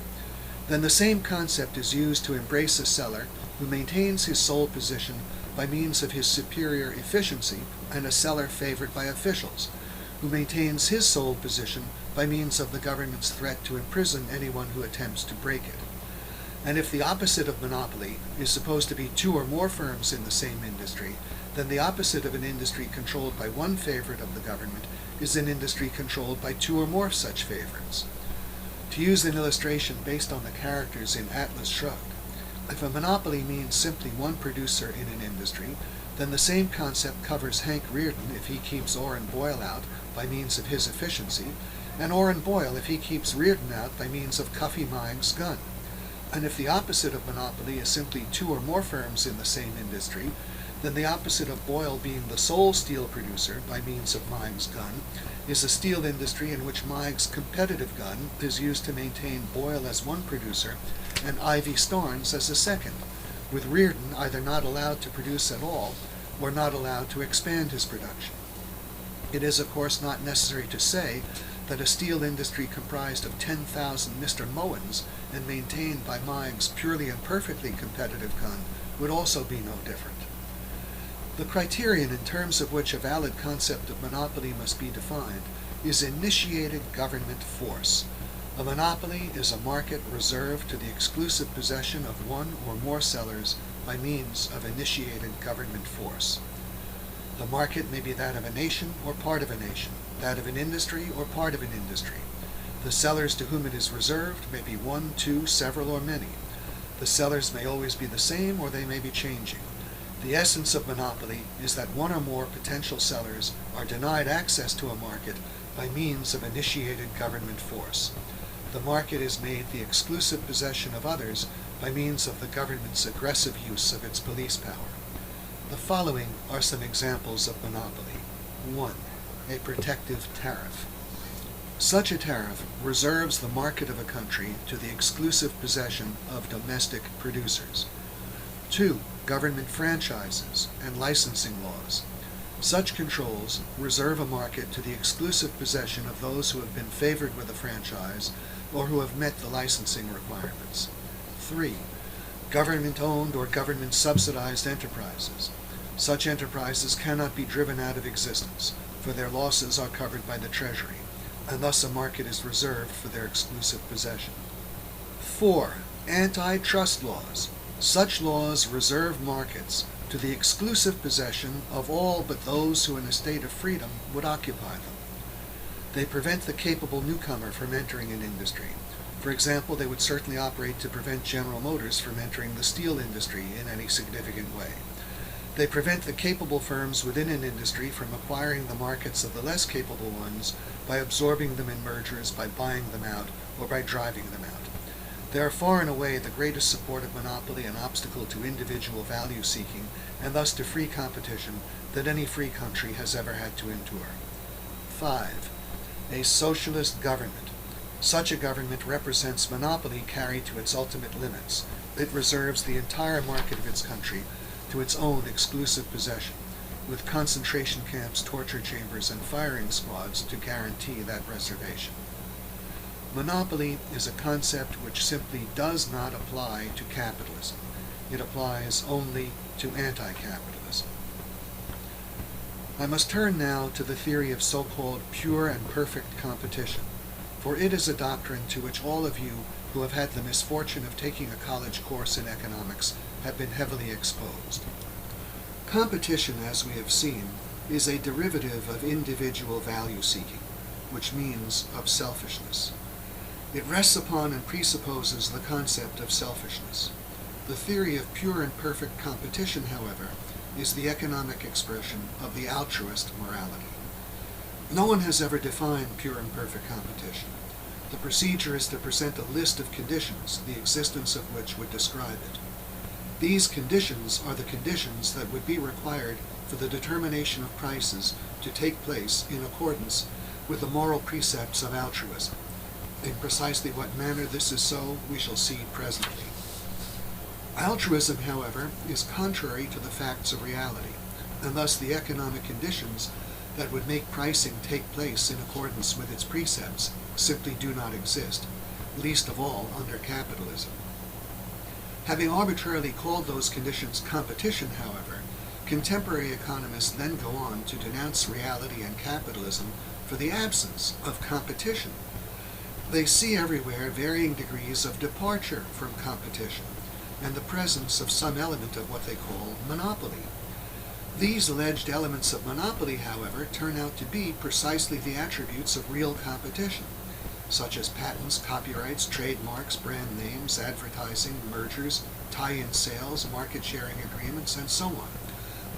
then the same concept is used to embrace a seller who maintains his sole position by means of his superior efficiency, and a seller favored by officials, who maintains his sole position by means of the government's threat to imprison anyone who attempts to break it. And if the opposite of monopoly is supposed to be two or more firms in the same industry, then the opposite of an industry controlled by one favorite of the government is an industry controlled by two or more such favorites. To use an illustration based on the characters in Atlas Shrugged, if a monopoly means simply one producer in an industry, then the same concept covers Hank Rearden if he keeps Orrin Boyle out by means of his efficiency, and Orrin Boyle if he keeps Rearden out by means of Cuffy Meigs' gun. And if the opposite of monopoly is simply two or more firms in the same industry, then the opposite of Boyle being the sole steel producer by means of Meigs' gun is a steel industry in which Meigs' competitive gun is used to maintain Boyle as one producer and Ivy Starnes as a second, with Rearden either not allowed to produce at all or not allowed to expand his production. It is, of course, not necessary to say that a steel industry comprised of 10,000 Mr. Mowens and maintained by Meigs' purely and perfectly competitive gun would also be no different. The criterion in terms of which a valid concept of monopoly must be defined is initiated government force. A monopoly is a market reserved to the exclusive possession of one or more sellers by means of initiated government force. The market may be that of a nation or part of a nation, that of an industry or part of an industry. The sellers to whom it is reserved may be one, two, several, or many. The sellers may always be the same, or they may be changing. The essence of monopoly is that one or more potential sellers are denied access to a market by means of initiated government force. The market is made the exclusive possession of others by means of the government's aggressive use of its police power. The following are some examples of monopoly. 1. A protective tariff. Such a tariff reserves the market of a country to the exclusive possession of domestic producers. 2. Government franchises and licensing laws. Such controls reserve a market to the exclusive possession of those who have been favored with a franchise or who have met the licensing requirements. 3. Government-owned or government-subsidized enterprises. Such enterprises cannot be driven out of existence, for their losses are covered by the Treasury, and thus a market is reserved for their exclusive possession. 4. Antitrust laws. Such laws reserve markets to the exclusive possession of all but those who in a state of freedom would occupy them. They prevent the capable newcomer from entering an industry. For example, they would certainly operate to prevent General Motors from entering the steel industry in any significant way. They prevent the capable firms within an industry from acquiring the markets of the less capable ones by absorbing them in mergers, by buying them out, or by driving them out. They are far and away the greatest support of monopoly and obstacle to individual value seeking, and thus to free competition, that any free country has ever had to endure. 5. A socialist government. Such a government represents monopoly carried to its ultimate limits. It reserves the entire market of its country to its own exclusive possession, with concentration camps, torture chambers, and firing squads to guarantee that reservation. Monopoly is a concept which simply does not apply to capitalism. It applies only to anti-capitalism. I must turn now to the theory of so-called pure and perfect competition, for it is a doctrine to which all of you who have had the misfortune of taking a college course in economics have been heavily exposed. Competition, as we have seen, is a derivative of individual value seeking, which means of selfishness. It rests upon and presupposes the concept of selfishness. The theory of pure and perfect competition, however, is the economic expression of the altruist morality. No one has ever defined pure and perfect competition. The procedure is to present a list of conditions, the existence of which would describe it. These conditions are the conditions that would be required for the determination of prices to take place in accordance with the moral precepts of altruism. In precisely what manner this is so, we shall see presently. Altruism, however, is contrary to the facts of reality, and thus the economic conditions that would make pricing take place in accordance with its precepts simply do not exist, least of all under capitalism. Having arbitrarily called those conditions competition, however, contemporary economists then go on to denounce reality and capitalism for the absence of competition. They see everywhere varying degrees of departure from competition, and the presence of some element of what they call monopoly. These alleged elements of monopoly, however, turn out to be precisely the attributes of real competition, such as patents, copyrights, trademarks, brand names, advertising, mergers, tie-in sales, market-sharing agreements, and so on,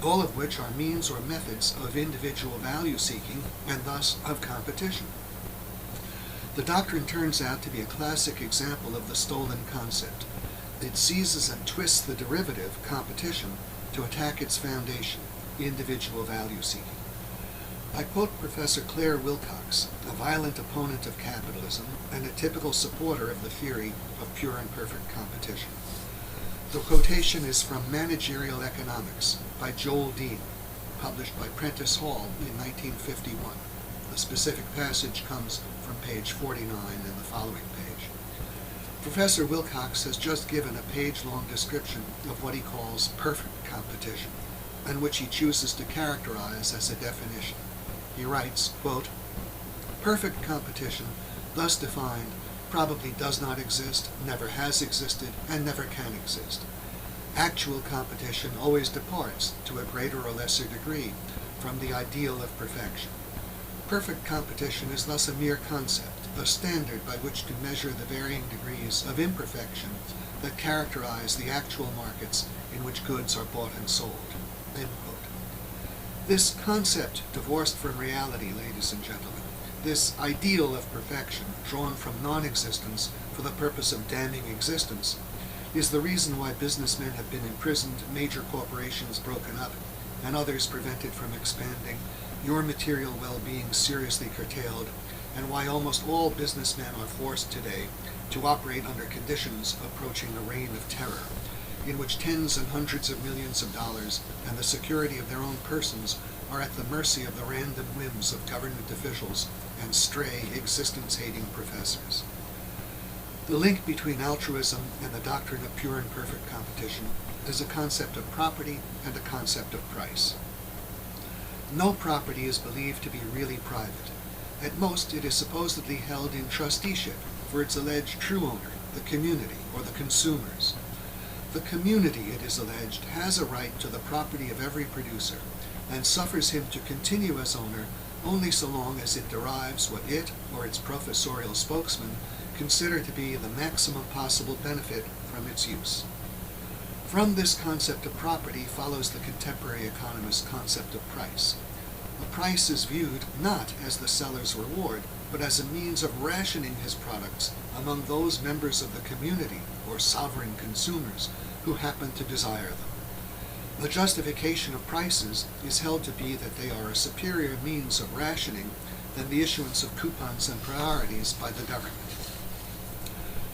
all of which are means or methods of individual value-seeking and thus of competition. The doctrine turns out to be a classic example of the stolen concept. It seizes and twists the derivative, competition, to attack its foundation, individual value-seeking. I quote Professor Claire Wilcox, a violent opponent of capitalism and a typical supporter of the theory of pure and perfect competition. The quotation is from Managerial Economics by Joel Dean, published by Prentice Hall in 1951. The specific passage comes from page 49 and the following page. Professor Wilcox has just given a page-long description of what he calls perfect competition, and which he chooses to characterize as a definition. He writes, quote, Perfect competition, thus defined, probably does not exist, never has existed, and never can exist. Actual competition always departs, to a greater or lesser degree, from the ideal of perfection. Perfect competition is thus a mere concept, a standard by which to measure the varying degrees of imperfection that characterize the actual markets in which goods are bought and sold." End quote. This concept, divorced from reality, ladies and gentlemen, this ideal of perfection, drawn from non-existence for the purpose of damning existence, is the reason why businessmen have been imprisoned, major corporations broken up, and others prevented from expanding, your material well-being seriously curtailed, and why almost all businessmen are forced today to operate under conditions approaching the reign of terror, in which tens and hundreds of millions of dollars and the security of their own persons are at the mercy of the random whims of government officials and stray, existence-hating professors. The link between altruism and the doctrine of pure and perfect competition is a concept of property and a concept of price. No property is believed to be really private. At most, it is supposedly held in trusteeship for its alleged true owner, the community, or the consumers. The community, it is alleged, has a right to the property of every producer, and suffers him to continue as owner only so long as it derives what it, or its professorial spokesman, consider to be the maximum possible benefit from its use. From this concept of property follows the contemporary economist's concept of price. A price is viewed not as the seller's reward, but as a means of rationing his products among those members of the community, or sovereign consumers, who happen to desire them. The justification of prices is held to be that they are a superior means of rationing than the issuance of coupons and priorities by the government.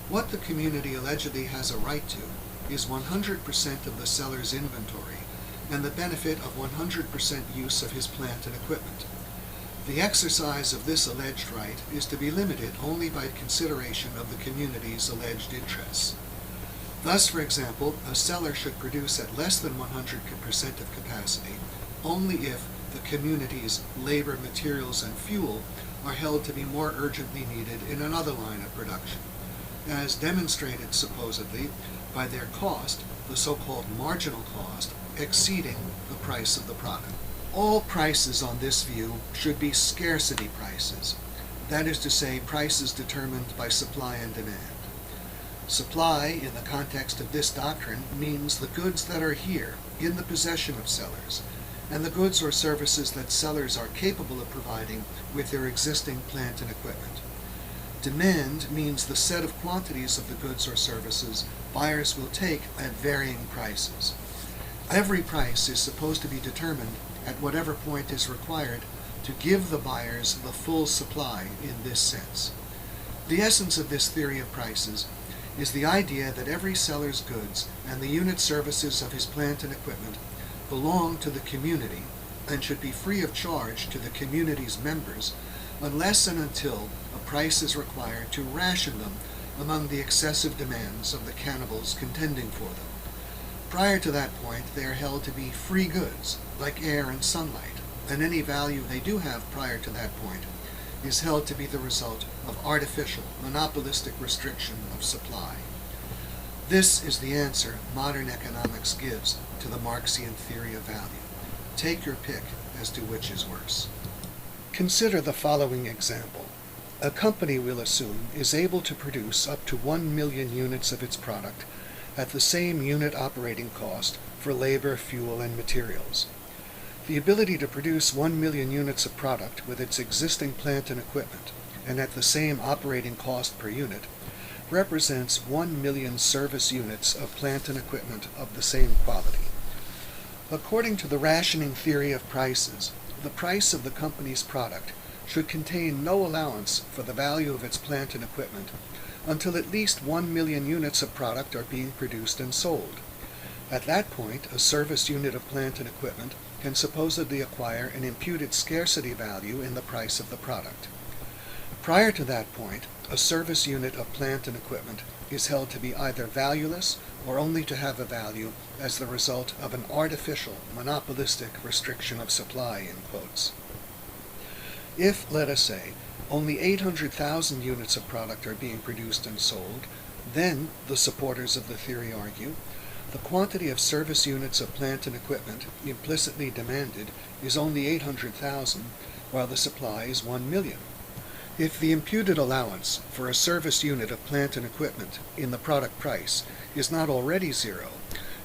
What the community allegedly has a right to is 100% of the seller's inventory and the benefit of 100% use of his plant and equipment. The exercise of this alleged right is to be limited only by consideration of the community's alleged interests. Thus, for example, a seller should produce at less than 100% of capacity only if the community's labor, materials, and fuel are held to be more urgently needed in another line of production, as demonstrated supposedly by their cost, the so-called marginal cost, exceeding the price of the product. All prices on this view should be scarcity prices, that is to say, prices determined by supply and demand. Supply, in the context of this doctrine, means the goods that are here, in the possession of sellers, and the goods or services that sellers are capable of providing with their existing plant and equipment. Demand means the set of quantities of the goods or services buyers will take at varying prices. Every price is supposed to be determined at whatever point is required to give the buyers the full supply in this sense. The essence of this theory of prices is the idea that every seller's goods and the unit services of his plant and equipment belong to the community and should be free of charge to the community's members unless and until a price is required to ration them among the excessive demands of the cannibals contending for them. Prior to that point, they are held to be free goods, like air and sunlight, and any value they do have prior to that point is held to be the result of artificial, monopolistic restriction of supply. This is the answer modern economics gives to the Marxian theory of value. Take your pick as to which is worse. Consider the following example. A company, we'll assume, is able to produce up to 1 million units of its product at the same unit operating cost for labor, fuel, and materials. The ability to produce 1 million units of product with its existing plant and equipment, and at the same operating cost per unit, represents 1 million service units of plant and equipment of the same quality. According to the rationing theory of prices, the price of the company's product should contain no allowance for the value of its plant and equipment until at least 1 million units of product are being produced and sold. At that point, a service unit of plant and equipment can supposedly acquire an imputed scarcity value in the price of the product. Prior to that point, a service unit of plant and equipment is held to be either valueless or only to have a value as the result of an artificial, monopolistic restriction of supply, in quotes. If, let us say, only 800,000 units of product are being produced and sold, then, the supporters of the theory argue, the quantity of service units of plant and equipment implicitly demanded is only 800,000, while the supply is 1 million. If the imputed allowance for a service unit of plant and equipment in the product price is not already zero,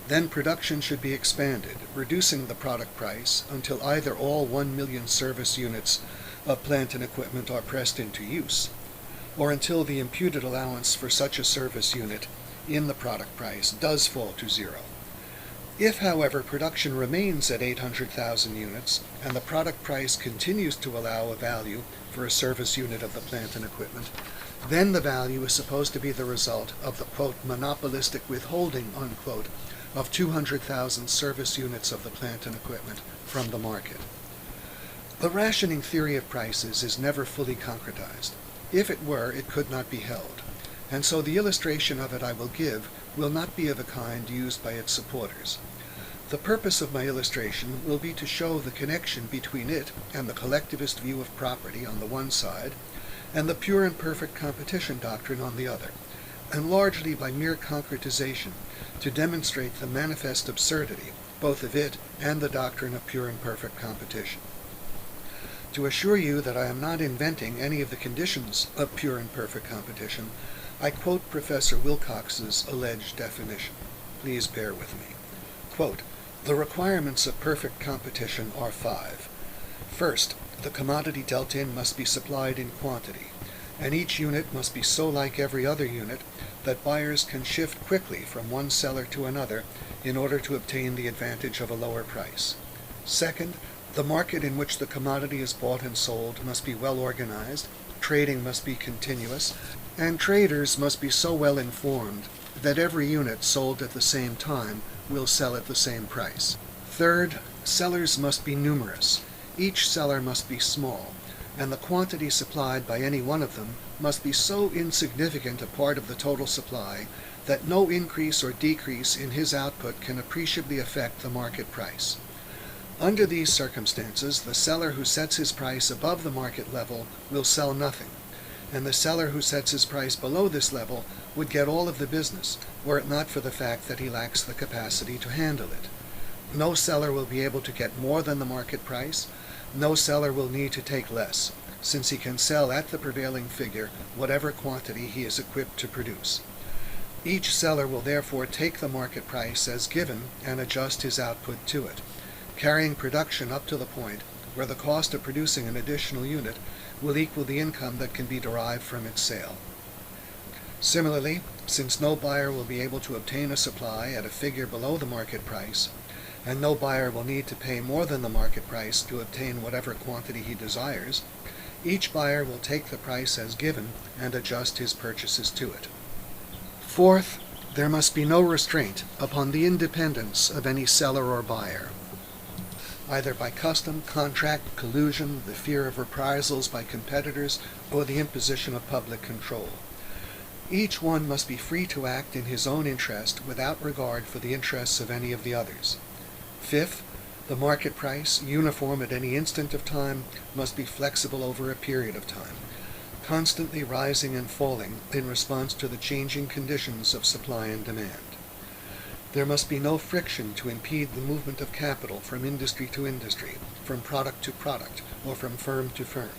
then production should be expanded, reducing the product price until either all 1 million service units of plant and equipment are pressed into use, or until the imputed allowance for such a service unit in the product price does fall to zero. If, however, production remains at 800,000 units and the product price continues to allow a value for a service unit of the plant and equipment, then the value is supposed to be the result of the, quote, monopolistic withholding, unquote, of 200,000 service units of the plant and equipment from the market. The rationing theory of prices is never fully concretized. If it were, it could not be held, and so the illustration of it I will give will not be of a kind used by its supporters. The purpose of my illustration will be to show the connection between it and the collectivist view of property on the one side, and the pure and perfect competition doctrine on the other, and largely by mere concretization to demonstrate the manifest absurdity both of it and the doctrine of pure and perfect competition. To assure you that I am not inventing any of the conditions of pure and perfect competition, I quote Professor Wilcox's alleged definition. Please bear with me. Quote, "The requirements of perfect competition are 5. First, the commodity dealt in must be supplied in quantity, and each unit must be so like every other unit that buyers can shift quickly from one seller to another in order to obtain the advantage of a lower price. Second, the market in which the commodity is bought and sold must be well organized, trading must be continuous, and traders must be so well informed that every unit sold at the same time will sell at the same price. Third, sellers must be numerous. Each seller must be small, and the quantity supplied by any one of them must be so insignificant a part of the total supply that no increase or decrease in his output can appreciably affect the market price. Under these circumstances, the seller who sets his price above the market level will sell nothing, and the seller who sets his price below this level would get all of the business, were it not for the fact that he lacks the capacity to handle it. No seller will be able to get more than the market price. No seller will need to take less, since he can sell at the prevailing figure whatever quantity he is equipped to produce. Each seller will therefore take the market price as given and adjust his output to it, carrying production up to the point where the cost of producing an additional unit will equal the income that can be derived from its sale. Similarly, since no buyer will be able to obtain a supply at a figure below the market price, and no buyer will need to pay more than the market price to obtain whatever quantity he desires, each buyer will take the price as given and adjust his purchases to it. Fourth, there must be no restraint upon the independence of any seller or buyer, either by custom, contract, collusion, the fear of reprisals by competitors, or the imposition of public control. Each one must be free to act in his own interest without regard for the interests of any of the others. Fifth, the market price, uniform at any instant of time, must be flexible over a period of time, constantly rising and falling in response to the changing conditions of supply and demand. There must be no friction to impede the movement of capital from industry to industry, from product to product, or from firm to firm.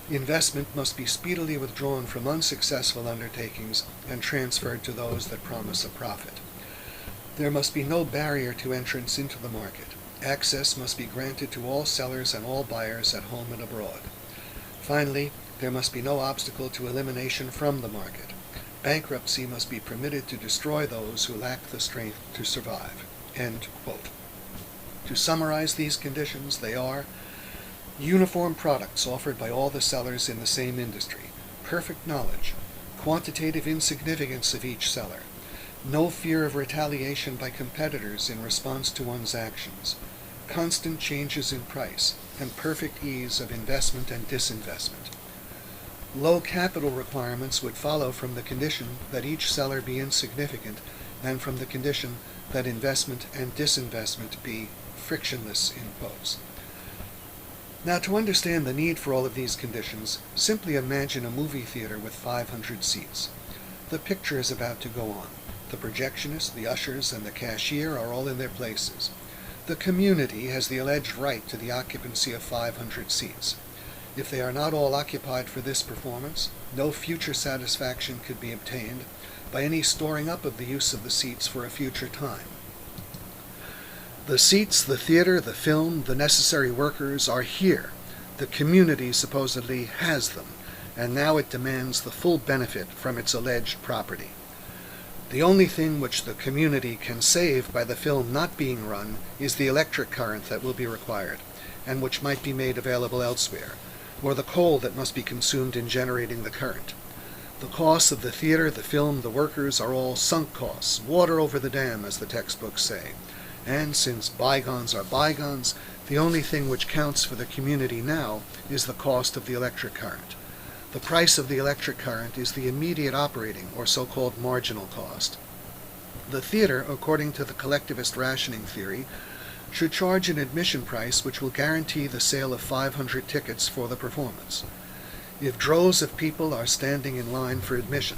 Investment must be speedily withdrawn from unsuccessful undertakings and transferred to those that promise a profit. There must be no barrier to entrance into the market. Access must be granted to all sellers and all buyers at home and abroad. Finally, there must be no obstacle to elimination from the market. Bankruptcy must be permitted to destroy those who lack the strength to survive." End quote. To summarize these conditions, they are: uniform products offered by all the sellers in the same industry, perfect knowledge, quantitative insignificance of each seller, no fear of retaliation by competitors in response to one's actions, constant changes in price, and perfect ease of investment and disinvestment. Low capital requirements would follow from the condition that each seller be insignificant, and from the condition that investment and disinvestment be frictionless in quotes. Now, to understand the need for all of these conditions, simply imagine a movie theater with 500 seats. The picture is about to go on. The projectionist, the ushers, and the cashier are all in their places. The community has the alleged right to the occupancy of 500 seats. If they are not all occupied for this performance, no future satisfaction could be obtained by any storing up of the use of the seats for a future time. The seats, the theater, the film, the necessary workers are here. The community supposedly has them, and now it demands the full benefit from its alleged property. The only thing which the community can save by the film not being run is the electric current that will be required, and which might be made available elsewhere, or the coal that must be consumed in generating the current. The costs of the theater, the film, the workers are all sunk costs, water over the dam, as the textbooks say. And since bygones are bygones, the only thing which counts for the community now is the cost of the electric current. The price of the electric current is the immediate operating, or so-called marginal cost. The theater, according to the collectivist rationing theory, should charge an admission price which will guarantee the sale of 500 tickets for the performance. If droves of people are standing in line for admission,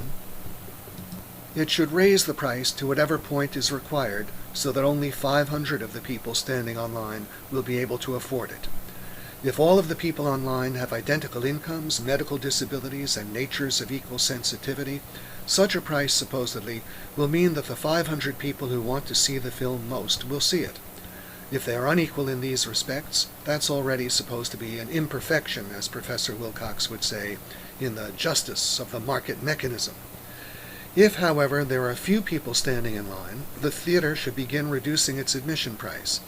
it should raise the price to whatever point is required so that only 500 of the people standing online will be able to afford it. If all of the people online have identical incomes, medical disabilities, and natures of equal sensitivity, such a price, supposedly, will mean that the 500 people who want to see the film most will see it. If they are unequal in these respects, that's already supposed to be an imperfection, as Professor Wilcox would say, in the justice of the market mechanism. If, however, there are few people standing in line, the theater should begin reducing its admission price.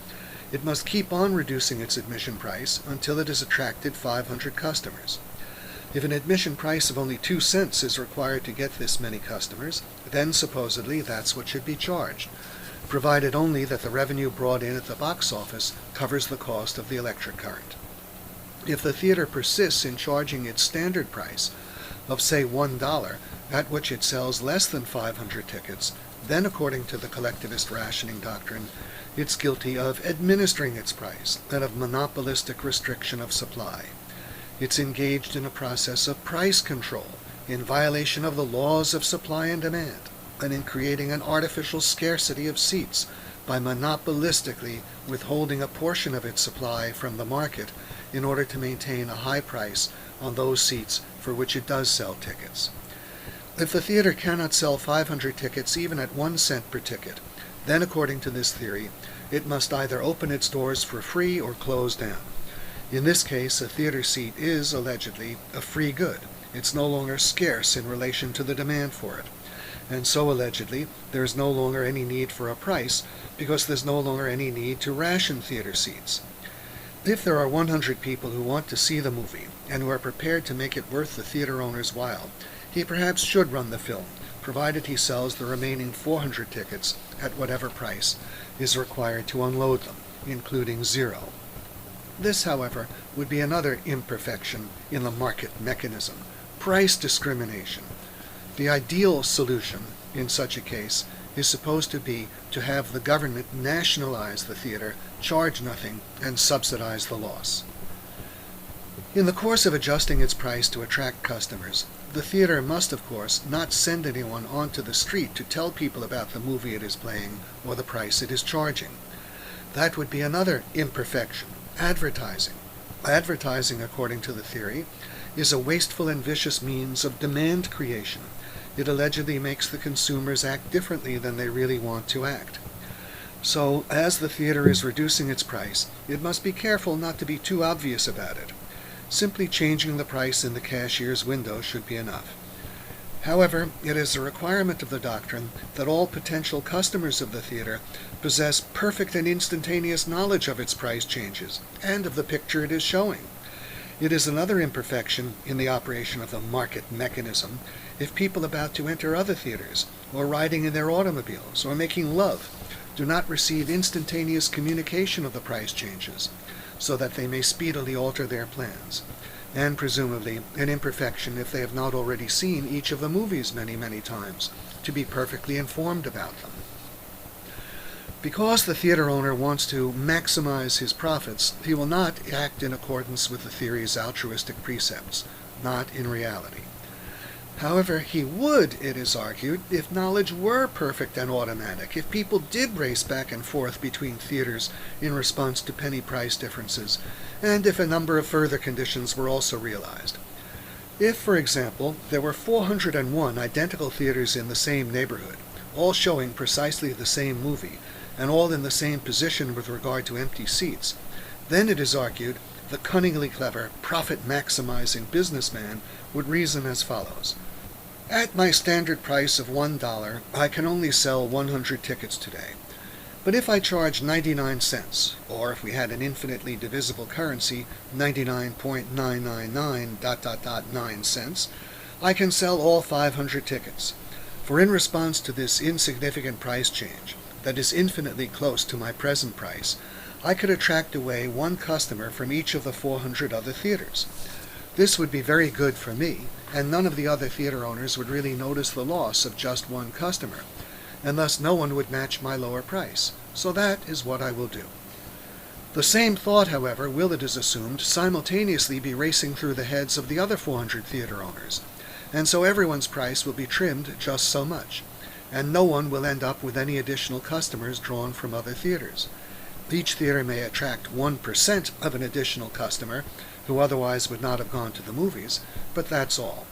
It must keep on reducing its admission price until it has attracted 500 customers. If an admission price of only 2 cents is required to get this many customers, then supposedly that's what should be charged, provided only that the revenue brought in at the box office covers the cost of the electric current. If the theater persists in charging its standard price of, say, $1, at which it sells less than 500 tickets, then according to the collectivist rationing doctrine, it's guilty of administering its price and of monopolistic restriction of supply. It's engaged in a process of price control in violation of the laws of supply and demand, and in creating an artificial scarcity of seats by monopolistically withholding a portion of its supply from the market in order to maintain a high price on those seats for which it does sell tickets. If the theater cannot sell 500 tickets even at 1 cent per ticket, then according to this theory, it must either open its doors for free or close down. In this case, a theater seat is, allegedly, a free good. It's no longer scarce in relation to the demand for it. And so, allegedly, there is no longer any need for a price because there's no longer any need to ration theater seats. If there are 100 people who want to see the movie and who are prepared to make it worth the theater owner's while, he perhaps should run the film, provided he sells the remaining 400 tickets at whatever price is required to unload them, including zero. This, however, would be another imperfection in the market mechanism, price discrimination. The ideal solution in such a case is supposed to be to have the government nationalize the theater, charge nothing, and subsidize the loss. In the course of adjusting its price to attract customers, the theater must, of course, not send anyone onto the street to tell people about the movie it is playing or the price it is charging. That would be another imperfection, advertising. Advertising, according to the theory, is a wasteful and vicious means of demand creation. It allegedly makes the consumers act differently than they really want to act. So, as the theater is reducing its price, it must be careful not to be too obvious about it. Simply changing the price in the cashier's window should be enough. However, it is a requirement of the doctrine that all potential customers of the theater possess perfect and instantaneous knowledge of its price changes and of the picture it is showing. It is another imperfection in the operation of the market mechanism if people about to enter other theaters, or riding in their automobiles, or making love, do not receive instantaneous communication of the price changes, so that they may speedily alter their plans, and presumably an imperfection if they have not already seen each of the movies many, many times, to be perfectly informed about them. Because the theater owner wants to maximize his profits, he will not act in accordance with the theory's altruistic precepts, not in reality. However, he would, it is argued, if knowledge were perfect and automatic, if people did race back and forth between theaters in response to penny price differences, and if a number of further conditions were also realized. If, for example, there were 401 identical theaters in the same neighborhood, all showing precisely the same movie, and all in the same position with regard to empty seats, then it is argued the cunningly clever, profit-maximizing businessman would reason as follows. At my standard price of $1, I can only sell 100 tickets today. But if I charge 99 cents, or if we had an infinitely divisible currency, 99.999 cents, I can sell all 500 tickets. For in response to this insignificant price change, that is infinitely close to my present price, I could attract away one customer from each of the 400 other theaters. This would be very good for me, and none of the other theater owners would really notice the loss of just one customer, and thus no one would match my lower price. So that is what I will do. The same thought, however, will, it is assumed, simultaneously be racing through the heads of the other 400 theater owners, and so everyone's price will be trimmed just so much, and no one will end up with any additional customers drawn from other theaters. Each theater may attract 1% of an additional customer, who otherwise would not have gone to the movies, but that's all.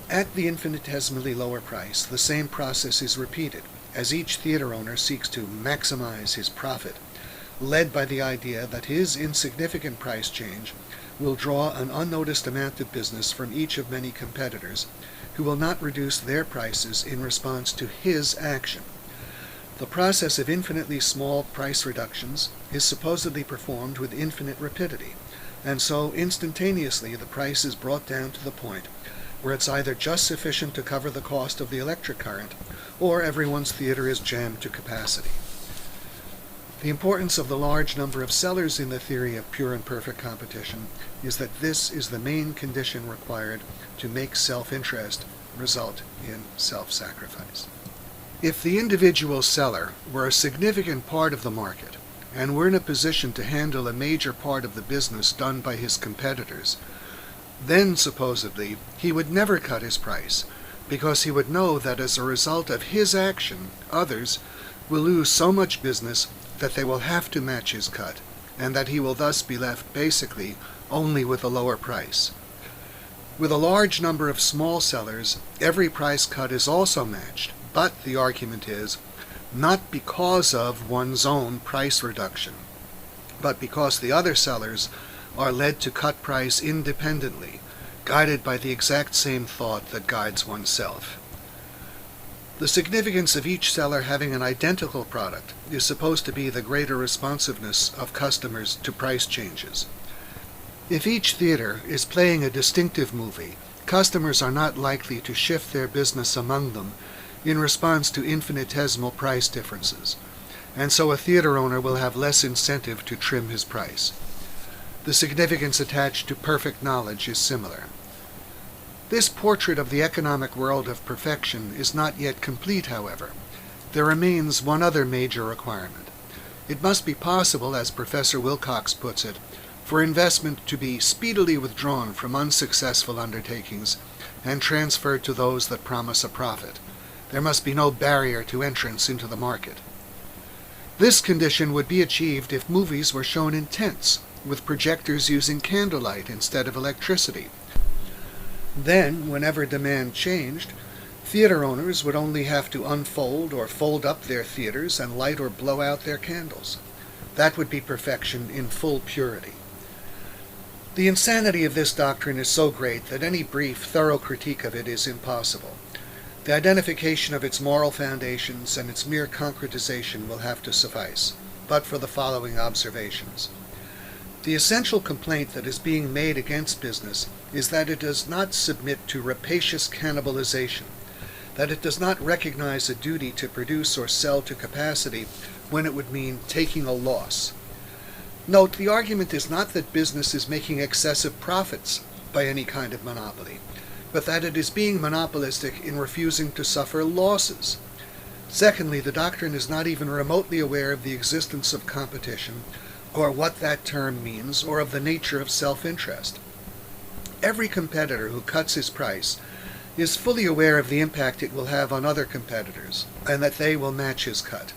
At the infinitesimally lower price, the same process is repeated, as each theater owner seeks to maximize his profit, led by the idea that his insignificant price change will draw an unnoticed amount of business from each of many competitors, who will not reduce their prices in response to his action. The process of infinitely small price reductions is supposedly performed with infinite rapidity, and so instantaneously the price is brought down to the point where it's either just sufficient to cover the cost of the electric current, or everyone's theater is jammed to capacity. The importance of the large number of sellers in the theory of pure and perfect competition is that this is the main condition required to make self-interest result in self-sacrifice. If the individual seller were a significant part of the market, and were in a position to handle a major part of the business done by his competitors, then supposedly he would never cut his price, because he would know that as a result of his action, others will lose so much business that they will have to match his cut, and that he will thus be left basically only with a lower price. With a large number of small sellers, every price cut is also matched, but the argument is, not because of one's own price reduction, but because the other sellers are led to cut price independently, guided by the exact same thought that guides oneself. The significance of each seller having an identical product is supposed to be the greater responsiveness of customers to price changes. If each theater is playing a distinctive movie, customers are not likely to shift their business among them in response to infinitesimal price differences, and so a theater owner will have less incentive to trim his price. The significance attached to perfect knowledge is similar. This portrait of the economic world of perfection is not yet complete, however. There remains one other major requirement. It must be possible, as Professor Wilcox puts it, for investment to be speedily withdrawn from unsuccessful undertakings and transferred to those that promise a profit. There must be no barrier to entrance into the market. This condition would be achieved if movies were shown in tents, with projectors using candlelight instead of electricity. Then, whenever demand changed, theater owners would only have to unfold or fold up their theaters and light or blow out their candles. That would be perfection in full purity. The insanity of this doctrine is so great that any brief, thorough critique of it is impossible. The identification of its moral foundations and its mere concretization will have to suffice, but for the following observations. The essential complaint that is being made against business is that it does not submit to rapacious cannibalization, that it does not recognize a duty to produce or sell to capacity when it would mean taking a loss. Note, the argument is not that business is making excessive profits by any kind of monopoly, but that it is being monopolistic in refusing to suffer losses. Secondly, the doctrine is not even remotely aware of the existence of competition, or what that term means, or of the nature of self-interest. Every competitor who cuts his price is fully aware of the impact it will have on other competitors, and that they will match his cut.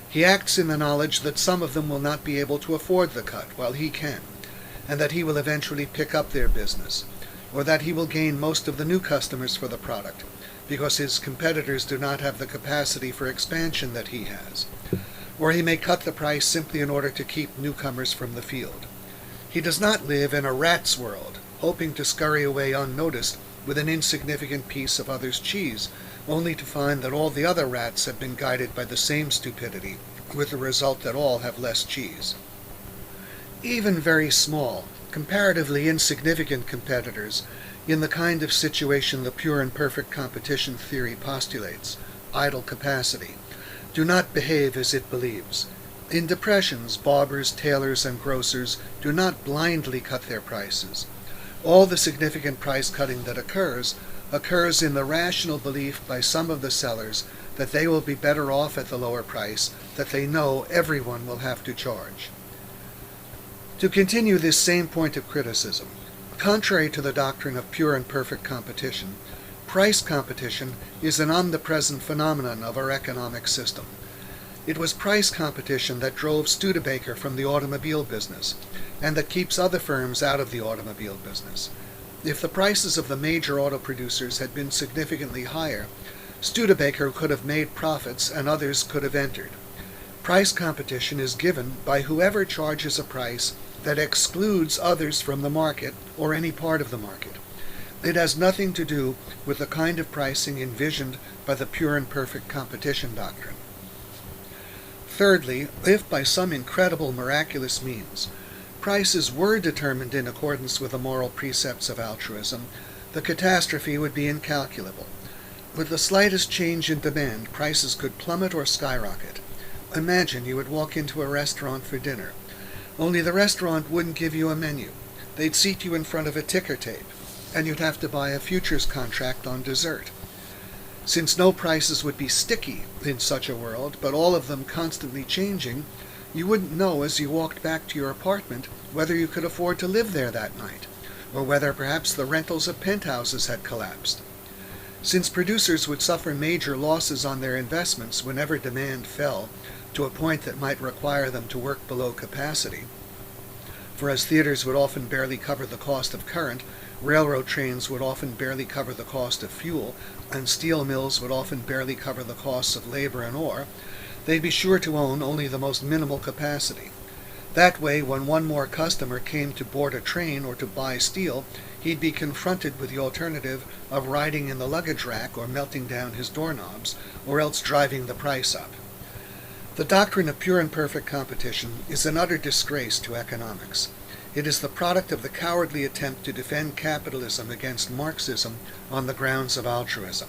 He acts in the knowledge that some of them will not be able to afford the cut, while he can, and that he will eventually pick up their business, or that he will gain most of the new customers for the product, because his competitors do not have the capacity for expansion that he has. Or he may cut the price simply in order to keep newcomers from the field. He does not live in a rat's world, hoping to scurry away unnoticed with an insignificant piece of others' cheese, only to find that all the other rats have been guided by the same stupidity, with the result that all have less cheese. Even very small, comparatively insignificant competitors, in the kind of situation the pure and perfect competition theory postulates, idle capacity, do not behave as it believes. In depressions, barbers, tailors, and grocers do not blindly cut their prices. All the significant price cutting that occurs in the rational belief by some of the sellers that they will be better off at the lower price that they know everyone will have to charge. To continue this same point of criticism, contrary to the doctrine of pure and perfect competition, price competition is an omnipresent phenomenon of our economic system. It was price competition that drove Studebaker from the automobile business, and that keeps other firms out of the automobile business. If the prices of the major auto producers had been significantly higher, Studebaker could have made profits and others could have entered. Price competition is given by whoever charges a price that excludes others from the market or any part of the market. It has nothing to do with the kind of pricing envisioned by the pure and perfect competition doctrine. Thirdly, if by some incredible miraculous means prices were determined in accordance with the moral precepts of altruism, the catastrophe would be incalculable. With the slightest change in demand, prices could plummet or skyrocket. Imagine you would walk into a restaurant for dinner. Only the restaurant wouldn't give you a menu. They'd seat you in front of a ticker tape, and you'd have to buy a futures contract on dessert. Since no prices would be sticky in such a world, but all of them constantly changing, you wouldn't know as you walked back to your apartment whether you could afford to live there that night, or whether perhaps the rentals of penthouses had collapsed. Since producers would suffer major losses on their investments whenever demand fell to a point that might require them to work below capacity, for as theaters would often barely cover the cost of current, railroad trains would often barely cover the cost of fuel, and steel mills would often barely cover the costs of labor and ore, they'd be sure to own only the most minimal capacity. That way, when one more customer came to board a train or to buy steel, he'd be confronted with the alternative of riding in the luggage rack or melting down his doorknobs, or else driving the price up. The doctrine of pure and perfect competition is an utter disgrace to economics. It is the product of the cowardly attempt to defend capitalism against Marxism on the grounds of altruism.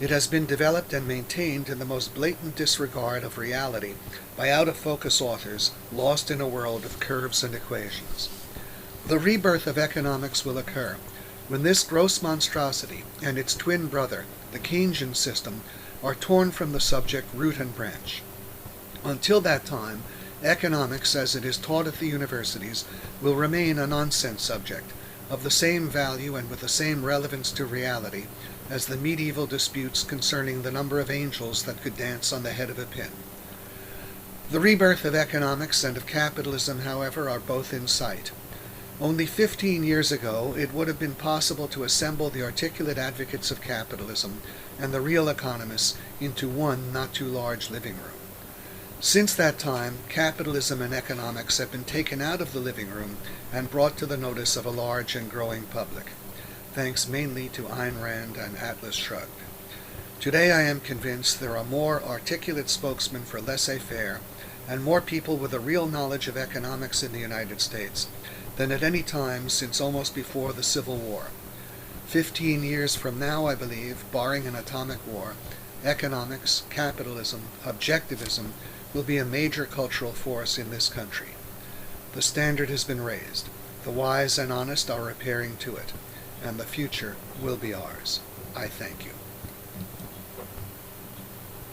It has been developed and maintained in the most blatant disregard of reality by out-of-focus authors lost in a world of curves and equations. The rebirth of economics will occur when this gross monstrosity and its twin brother, the Keynesian system, are torn from the subject root and branch. Until that time, economics, as it is taught at the universities, will remain a nonsense subject, of the same value and with the same relevance to reality as the medieval disputes concerning the number of angels that could dance on the head of a pin. The rebirth of economics and of capitalism, however, are both in sight. Only 15 years ago, it would have been possible to assemble the articulate advocates of capitalism and the real economists into one not too large living room. Since that time, capitalism and economics have been taken out of the living room and brought to the notice of a large and growing public, thanks mainly to Ayn Rand and Atlas Shrugged. Today I am convinced there are more articulate spokesmen for laissez-faire and more people with a real knowledge of economics in the United States than at any time since almost before the Civil War. 15 years from now, I believe, barring an atomic war, economics, capitalism, objectivism will be a major cultural force in this country. The standard has been raised. The wise and honest are repairing to it, and the future will be ours. I thank you.